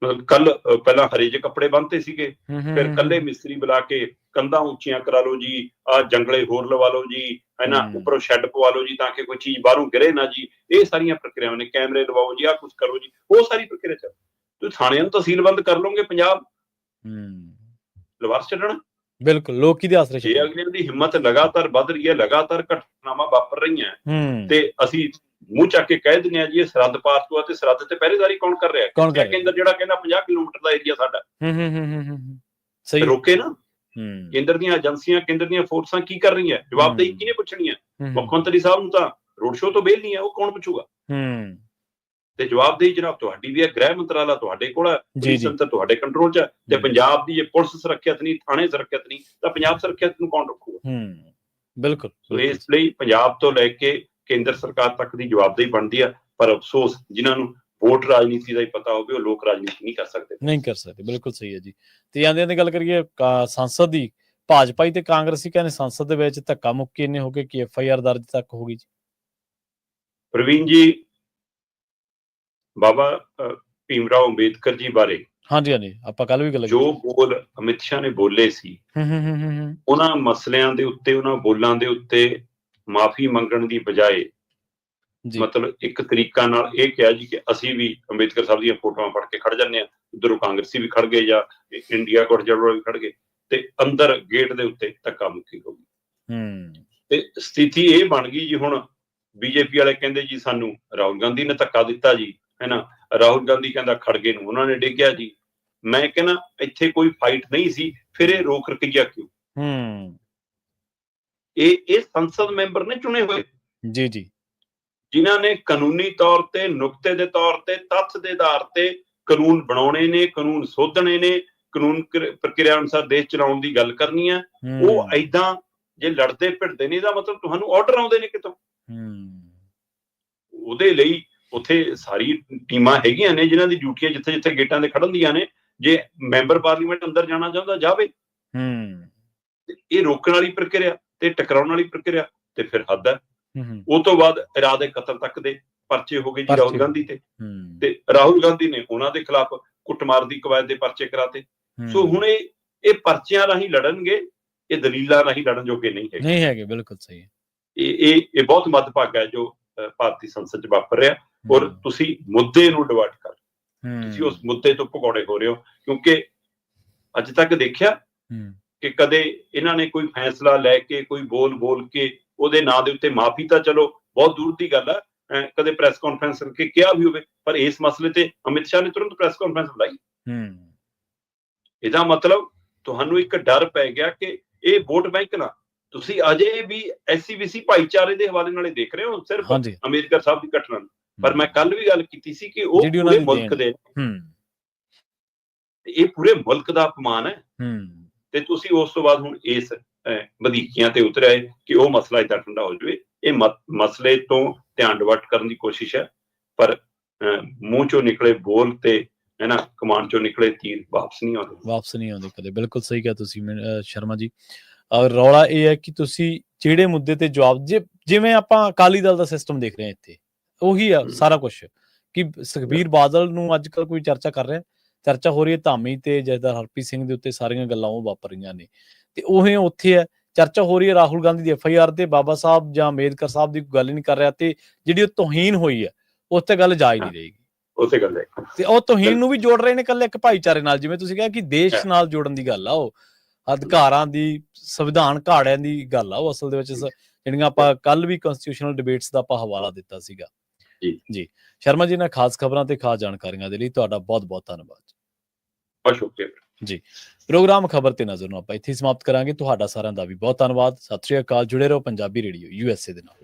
ਮਤਲਬ ਕੱਲ ਪਹਿਲਾਂ ਹਰੇ ਜਿਹੇ ਕੱਪੜੇ ਬੰਨ੍ਹਤੇ ਸੀਗੇ, ਫਿਰ ਕੱਲੇ ਮਿਸਤਰੀ ਬੁਲਾ ਕੇ ਕੰਧਾਂ ਉੱਚੀਆਂ ਕਰਾ ਲਓ ਜੀ, ਆਹ ਜੰਗਲੇ ਹੋਰ ਲਵਾ ਲਓ ਜੀ, ਹੈਨਾ, ਉੱਪਰੋਂ ਸ਼ੈੱਡ ਪਵਾ ਲਓ ਜੀ ਤਾਂ ਕਿ ਕੋਈ ਚੀਜ਼ ਬਾਹਰੋਂ ਗਿਰੇ ਨਾ ਜੀ। ਇਹ ਸਾਰੀਆਂ ਪ੍ਰਕਿਰਿਆਵਾਂ ਨੇ। ਕੈਮਰੇ ਲਵਾਓ ਜੀ, ਆਹ ਕੁਛ ਕਰੋ ਜੀ, ਉਹ ਸਾਰੀ ਪ੍ਰਕਿਰਿਆ ਚੱਲ। ਤੁਸੀਂ ਥਾਣਿਆਂ ਨੂੰ ਤਹਿਸੀਲਬੰਦ ਕਰ ਲਓਗੇ, ਪੰਜਾਬ ਲਵਾਰਸ ਛੱਡਣਾ? ਬਿਲਕੁਲ, ਲੋਕ ਕਿਹਦੇ ਆਸਰੇ? ਜੇ ਅਗਲੇ ਦੀ ਹਿੰਮਤ ਲਗਾਤਾਰ ਵੱਧ ਰਹੀ ਹੈ, ਲਗਾਤਾਰ ਘਟਨਾਵਾਂ ਵਾਪਰ ਰਹੀਆਂ, ਤੇ ਅਸੀਂ ਮੂੰਹ ਚੱਕ ਕੇ ਕਹਿ ਦਿੰਦੇ ਆ ਜੀ ਇਹ ਸਰਹੱਦ ਪਾਰ ਤੋਂ ਆ, ਤੇ ਸਰਹੱਦ ਤੇ ਪਹਿਰੇਦਾਰੀ ਕੌਣ ਕਰ ਰਿਹਾ? ਕੌਣ ਕਰ ਰਿਹਾ? ਕੇਂਦਰ ਜਿਹੜਾ ਕਹਿੰਦਾ 50 ਕਿਲੋਮੀਟਰ ਦਾ ਏਰੀਆ ਸਾਡਾ, ਸਹੀ ਰੋਕੇ ਨਾ। ਕੇਂਦਰ ਦੀਆਂ ਏਜੰਸੀਆਂ, ਕੇਂਦਰ ਦੀਆਂ ਫੋਰਸਾਂ ਕੀ ਕਰ ਰਹੀਆਂ? ਜਵਾਬਦੇਹੀ ਕਿਹਨੇ ਪੁੱਛਣੀ ਹੈ? ਮੁੱਖ ਮੰਤਰੀ ਸਾਹਿਬ ਨੂੰ ਤਾਂ ਰੋਡ ਸ਼ੋਅ ਤੋਂ ਬੇਲ ਨਹੀਂ ਹੈ, ਉਹ ਕੌਣ ਪੁੱਛੂਗਾ? ਤੇ ਜਵਾਬਦੇਹੀ ਜਨਾਬ ਤੁਹਾਡੀ ਵੀ ਹੈ, ਗ੍ਰਹਿ ਮੰਤਰਾਲਾ ਤੁਹਾਡੇ ਕੋਲ ਹੈ, ਤਾਂ ਤੁਹਾਡੇ ਕੰਟਰੋਲ 'ਚ ਹੈ, ਤੇ ਪੰਜਾਬ ਦੀ ਜੇ ਪੁਲਿਸ ਸੁਰੱਖਿਅਤ ਨਹੀਂ, ਥਾਣੇ ਸੁਰੱਖਿਅਤ ਨਹੀਂ, ਤਾਂ ਪੰਜਾਬ ਸੁਰੱਖਿਅਤ ਨੂੰ ਕੌਣ ਰੱਖੂਗਾ? ਬਿਲਕੁਲ। ਸੋ ਇਸ ਲਈ ਪੰਜਾਬ ਤੋਂ ਲੈ ਕੇ ਕੇਂਦਰ ਸਰਕਾਰ ਤੱਕ ਦੀ ਜਵਾਬਦੇਹੀ ਬਣਦੀ ਆ, ਪਰ ਅਫਸੋਸ ਜਿਨ੍ਹਾਂ ਨੂੰ ਵੋਟ ਰਾਜਨੀਤੀ ਦਾ ਹੀ ਪਤਾ ਹੋਵੇ ਉਹ ਲੋਕ ਰਾਜਨੀਤੀ ਨਹੀਂ ਕਰ ਸਕਦੇ। ਬਿਲਕੁਲ ਸਹੀ ਹੈ ਜੀ। ਤੇ ਆਂਦੇ ਦੀ ਗੱਲ ਕਰੀਏ ਸੰਸਦ ਦੀ, ਭਾਜਪਾ ਤੇ ਕਾਂਗਰਸੀ ਕਹਿੰਦੇ ਸੰਸਦ ਦੇ ਵਿੱਚ ਧੱਕਾ ਮੁੱਕੀ ਇੰਨੇ ਹੋ ਗਏ ਕਿ FIR ਦਰਜ ਤੱਕ ਹੋ ਗਈ ਜੀ। ਪ੍ਰਵੀਨ ਜੀ, ਬਾਬਾ ਭੀਮ ਰਾਓ ਅੰਬੇਦਕਰ ਜੀ ਬਾਰੇ ਹਾਂਜੀ ਆਪਾਂ ਕੱਲ ਵੀ ਗੱਲ ਜੋ ਬੋਲ ਅਮਿਤ ਸ਼ਾਹ ਨੇ ਬੋਲੇ ਸੀ, ਉਹਨਾਂ ਮਸਲਿਆਂ ਦੇ ਉੱਤੇ, ਉਹਨਾਂ ਬੋਲਾਂ ਦੇ ਉੱਤੇ ਮਾਫੀ ਮੰਗਣ ਦੀ ਬਜਾਏ ਮਤਲਬ ਇੱਕ ਤਰੀਕਾ ਨਾਲ ਇਹ ਕਿਹਾ ਜੀ ਕਿ ਅਸੀਂ ਵੀ ਅੰਬੇਦਕਰ ਸਾਹਿਬ ਦੀਆਂ ਫੋਟੋਆਂ ਫੜ ਕੇ ਖੜ ਜਾਂਦੇ ਹਾਂ, ਉਧਰੋਂ ਕਾਂਗਰਸੀ ਵੀ ਖੜ ਗਏ ਜਾਂ ਇੰਡੀਆ ਗੁੱਟਜੋੜ ਵੀ ਖੜ ਗਏ, ਤੇ ਅੰਦਰ ਗੇਟ ਦੇ ਉੱਤੇ ਧੱਕਾ ਮੁੱਕੀ ਹੋ ਗਈ। ਤੇ ਸਥਿਤੀ ਇਹ ਬਣ ਗਈ ਜੀ, ਹੁਣ ਬੀਜੇਪੀ ਵਾਲੇ ਕਹਿੰਦੇ ਜੀ ਸਾਨੂੰ ਰਾਹੁਲ ਗਾਂਧੀ ਨੇ ਧੱਕਾ ਦਿੱਤਾ ਜੀ, ਹੈ ਨਾ। ਰਾਹੁਲ ਗਾਂਧੀ ਕਹਿੰਦਾ ਖੜਗੇ ਨੂੰ ਉਹਨਾਂ ਨੇ ਡਿੱਗਿਆ ਜੀ। ਮੈਂ ਕਹਿੰਦਾ ਇੱਥੇ ਕੋਈ ਫਾਈਟ ਨਹੀਂ ਸੀ, ਫਿਰ ਇਹ ਰੋਕ ਰਕਈਆ ਕਿਉਂ? ਇਹ ਸੰਸਦ ਮੈਂਬਰ ਨੇ ਚੁਣੇ ਹੋਏ ਜੀ, ਜਿਨ੍ਹਾਂ ਨੇ ਕਾਨੂੰਨੀ ਤੌਰ ਤੇ, ਨੁਕਤੇ ਦੇ ਤੌਰ ਤੇ, ਤੱਥ ਦੇ ਆਧਾਰ ਤੇ ਕਾਨੂੰਨ ਬਣਾਉਣੇ ਨੇ, ਕਾਨੂੰਨ ਸੋਧਣੇ ਨੇ, ਕਾਨੂੰਨ ਪ੍ਰਕਿਰਿਆ ਅਨੁਸਾਰ ਦੇਸ਼ ਚਲਾਉਣ ਦੀ ਗੱਲ ਕਰਨੀ ਹੈ। ਉਹ ਏਦਾਂ ਜੇ ਲੜਦੇ ਭਿੜਦੇ ਨੇ, ਇਹਦਾ ਮਤਲਬ ਤੁਹਾਨੂੰ ਆਰਡਰ ਆਉਂਦੇ ਨੇ ਕਿਤੋਂ। ਉਹਦੇ ਲਈ ਉੱਥੇ ਸਾਰੀ ਟੀਮਾਂ ਹੈਗੀਆਂ ਨੇ ਜਿਨ੍ਹਾਂ ਦੀ ਡਿਊਟੀਆਂ ਜਿੱਥੇ ਜਿੱਥੇ ਗੇਟਾਂ ਤੇ ਖੜਨ ਦੀਆਂ ਨੇ। ਜੇ ਮੈਂਬਰ ਪਾਰਲੀਮੈਂਟ ਅੰਦਰ ਜਾਣਾ ਚਾਹੁੰਦਾ ਜਾਵੇ। ਇਹ ਰੋਕਣ ਵਾਲੀ ਪ੍ਰਕਿਰਿਆ ਤੇ ਟਕਰਾਉਣ ਵਾਲੀ ਪ੍ਰਕਿਰਿਆ ਤੇ ਫਿਰ ਹੱਦ ਹੈ। ਉਹ ਤੋਂ ਬਾਅਦ ਇਰਾਦੇ ਕਤਲ ਤੱਕ ਦੇ ਪਰਚੇ ਹੋ ਗਏ ਜੀ ਰਾਹੁਲ ਗਾਂਧੀ ਤੇ ਰਾਹੁਲ ਗਾਂਧੀ ਨੇ ਉਹਨਾਂ ਦੇ ਖਿਲਾਫ ਕੁੱਟਮਾਰ ਦੀ ਕਵਾਇਦ ਦੇ ਪਰਚੇ ਕਰਾਤੇ। ਸੋ ਹੁਣ ਇਹ ਪਰਚਿਆਂ ਰਾਹੀਂ ਲੜਨਗੇ, ਇਹ ਦਲੀਲਾਂ ਰਾਹੀਂ ਲੜਨ ਜੋਗੇ ਨਹੀਂ ਹੈਗੇ। ਬਿਲਕੁਲ ਸਹੀ ਹੈ। ਇਹ ਬਹੁਤ ਮੱਦਭਾਗਾ ਹੈ ਜੋ ਭਾਰਤੀ ਸੰਸਦ 'ਚ ਵਾਪਰ ਰਿਹਾ। ਔਰ ਤੁਸੀਂ ਮੁੱਦੇ ਨੂੰ ਡਿਵਰਟ ਕਰ, ਤੁਸੀਂ ਉਸ ਮੁੱਦੇ ਤੋਂ ਭਗੌੜੇ ਹੋ ਰਹੇ ਹੋ, ਕਿਉਂਕਿ ਅੱਜ ਤੱਕ ਦੇਖਿਆ ਕਿ ਕਦੇ ਇਹਨਾਂ ਨੇ ਕੋਈ ਫੈਸਲਾ ਲੈ ਕੇ, ਕੋਈ ਬੋਲ ਕੇ ਉਹਦੇ ਨਾਂ ਦੇ ਉੱਤੇ ਮਾਫੀ ਤਾਂ ਚਲੋ ਬਹੁਤ ਦੂਰ ਦੀ ਗੱਲ ਹੈ, ਕਦੇ ਪ੍ਰੈਸ ਕਾਨਫਰੰਸ ਕਰਕੇ ਕਿਹਾ ਵੀ ਹੋਵੇ, ਪਰ ਇਸ ਮਸਲੇ ਤੇ ਅਮਿਤ ਸ਼ਾਹ ਨੇ ਤੁਰੰਤ ਪ੍ਰੈਸ ਕਾਨਫਰੰਸ ਬੁਲਾਈ। ਇਹਦਾ ਮਤਲਬ ਤੁਹਾਨੂੰ ਇੱਕ ਡਰ ਪੈ ਗਿਆ ਕਿ ਇਹ ਵੋਟ ਬੈਂਕ ਨਾ, ਤੁਸੀਂ ਅਜੇ ਵੀ SCBC ਭਾਈਚਾਰੇ ਦੇ ਹਵਾਲੇ ਨਾਲ ਦੇਖ ਰਹੇ ਹੋ ਸਿਰਫ ਅੰਬੇਦਕਰ ਸਾਹਿਬ ਦੀ ਘਟਨਾ ਨੂੰ। ਪਰ ਮੈਂ ਕੱਲ ਵੀ ਗੱਲ ਕੀਤੀ ਸੀ ਕਿ ਉਹ ਪੂਰੇ ਮੁਲਕ ਦੇ, ਇਹ ਪੂਰੇ ਮੁਲਕ ਦਾ ਅਪਮਾਨ ਹੈ। ਤੇ ਤੁਸੀਂ ਉਸ ਤੋਂ ਬਾਅਦ ਹੁਣ ਇਸ ਵਧੀਕੀਆਂ ਤੇ ਉਤਰ ਆਏ ਕਿ ਉਹ ਮਸਲਾ ਏਦਾਂ ਠੰਡਾ ਹੋ ਜਾਵੇ। ਇਹ ਮਸਲੇ ਤੋਂ ਧਿਆਨ ਡਿਵਰਟ ਕਰਨ ਦੀ ਕੋਸ਼ਿਸ਼ ਹੈ, ਪਰ ਮੂੰਹ ਚੋਂ ਨਿਕਲੇ ਬੋਲ ਤੇ ਹੈ ਨਾ, ਕਮਾਨ ਚੋਂ ਨਿਕਲੇ ਤੀਰ ਵਾਪਸ ਨਹੀਂ ਆਉਂਦੇ ਕਦੇ। ਬਿਲਕੁਲ ਸਹੀ ਕਿਹਾ ਤੁਸੀਂ ਸ਼ਰਮਾ ਜੀ। ਔਰ ਰੌਲਾ ਇਹ ਹੈ ਕਿ ਤੁਸੀਂ ਜਿਹੜੇ ਮੁੱਦੇ ਤੇ ਜਵਾਬ, ਜਿਵੇਂ ਆਪਾਂ ਅਕਾਲੀ ਦਲ ਦਾ ਸਿਸਟਮ ਦੇਖ ਰਹੇ ਹਾਂ ਇੱਥੇ, ਉਹੀ ਆ ਸਾਰਾ ਕੁਛ ਕਿ ਸੁਖਬੀਰ ਬਾਦਲ ਨੂੰ ਅੱਜ ਕੱਲ ਕੋਈ ਚਰਚਾ ਕਰ ਰਿਹਾ, ਚਰਚਾ ਹੋ ਰਹੀ ਹੈ ਧਾਮੀ ਤੇ ਜਥੇਦਾਰ ਹਰਪ੍ਰੀਤ ਸਿੰਘ ਦੇ ਉੱਤੇ, ਸਾਰੀਆਂ ਗੱਲਾਂ ਉਹ ਵਾਪਰ ਰਹੀਆਂ ਨੇ। ਤੇ ਉਹ ਉੱਥੇ ਹੈ ਚਰਚਾ ਹੋ ਰਹੀ ਹੈ ਰਾਹੁਲ ਗਾਂਧੀ ਦੀ FIR ਤੇ, ਬਾਬਾ ਸਾਹਿਬ ਜਾਂ ਅੰਬੇਦਕਰ ਸਾਹਿਬ ਦੀ ਕੋਈ ਗੱਲ ਨਹੀਂ ਕਰ ਰਿਹਾ, ਤੇ ਜਿਹੜੀ ਉਹ ਤੋਹੀਨ ਹੋਈ ਹੈ ਉਸ ਤੇ ਗੱਲ ਜਾ ਹੀ ਨਹੀਂ ਰਹੇਗੀ। ਤੇ ਉਹ ਤੋਹੀਨ ਨੂੰ ਵੀ ਜੋੜ ਰਹੇ ਨੇ ਇਕੱਲੇ ਇੱਕ ਭਾਈਚਾਰੇ ਨਾਲ, ਜਿਵੇਂ ਤੁਸੀਂ ਕਿਹਾ ਕਿ ਦੇਸ਼ ਨਾਲ ਜੋੜਨ ਦੀ ਗੱਲ ਆ, ਉਹ ਅਧਿਕਾਰਾਂ ਦੀ, ਸੰਵਿਧਾਨ ਘਾੜਿਆਂ ਦੀ ਗੱਲ ਆ ਉਹ ਅਸਲ ਦੇ ਵਿੱਚ, ਜਿਹੜੀਆਂ ਆਪਾਂ ਕੱਲ ਵੀ ਕਨਸਟੀਟਿਊਸ਼ਨਲ ਡਿਬੇਟਸ ਦਾ ਆਪਾਂ ਹਵਾਲਾ ਦਿੱਤਾ ਸੀਗਾ ਜੀ। ਸ਼ਰਮਾ ਜੀ ਨਾਲ ਖਾਸ ਖਬਰਾਂ ਤੇ ਖਾਸ ਜਾਣਕਾਰੀਆਂ ਦੇ ਲਈ ਤੁਹਾਡਾ ਬਹੁਤ ਬਹੁਤ ਧੰਨਵਾਦ। ਸ਼ੁਕਰੀਆ ਜੀ। ਪ੍ਰੋਗਰਾਮ ਖਬਰ ਤੇ ਨਜ਼ਰ ਨੂੰ ਆਪਾਂ ਇੱਥੇ ਸਮਾਪਤ ਕਰਾਂਗੇ। ਤੁਹਾਡਾ ਸਾਰਿਆਂ ਦਾ ਵੀ ਬਹੁਤ ਧੰਨਵਾਦ। ਸਤਿ ਸ਼੍ਰੀ ਅਕਾਲ। ਜੁੜੇ ਰਹੋ ਪੰਜਾਬੀ ਰੇਡੀਓ USA ਦੇ ਨਾਲ।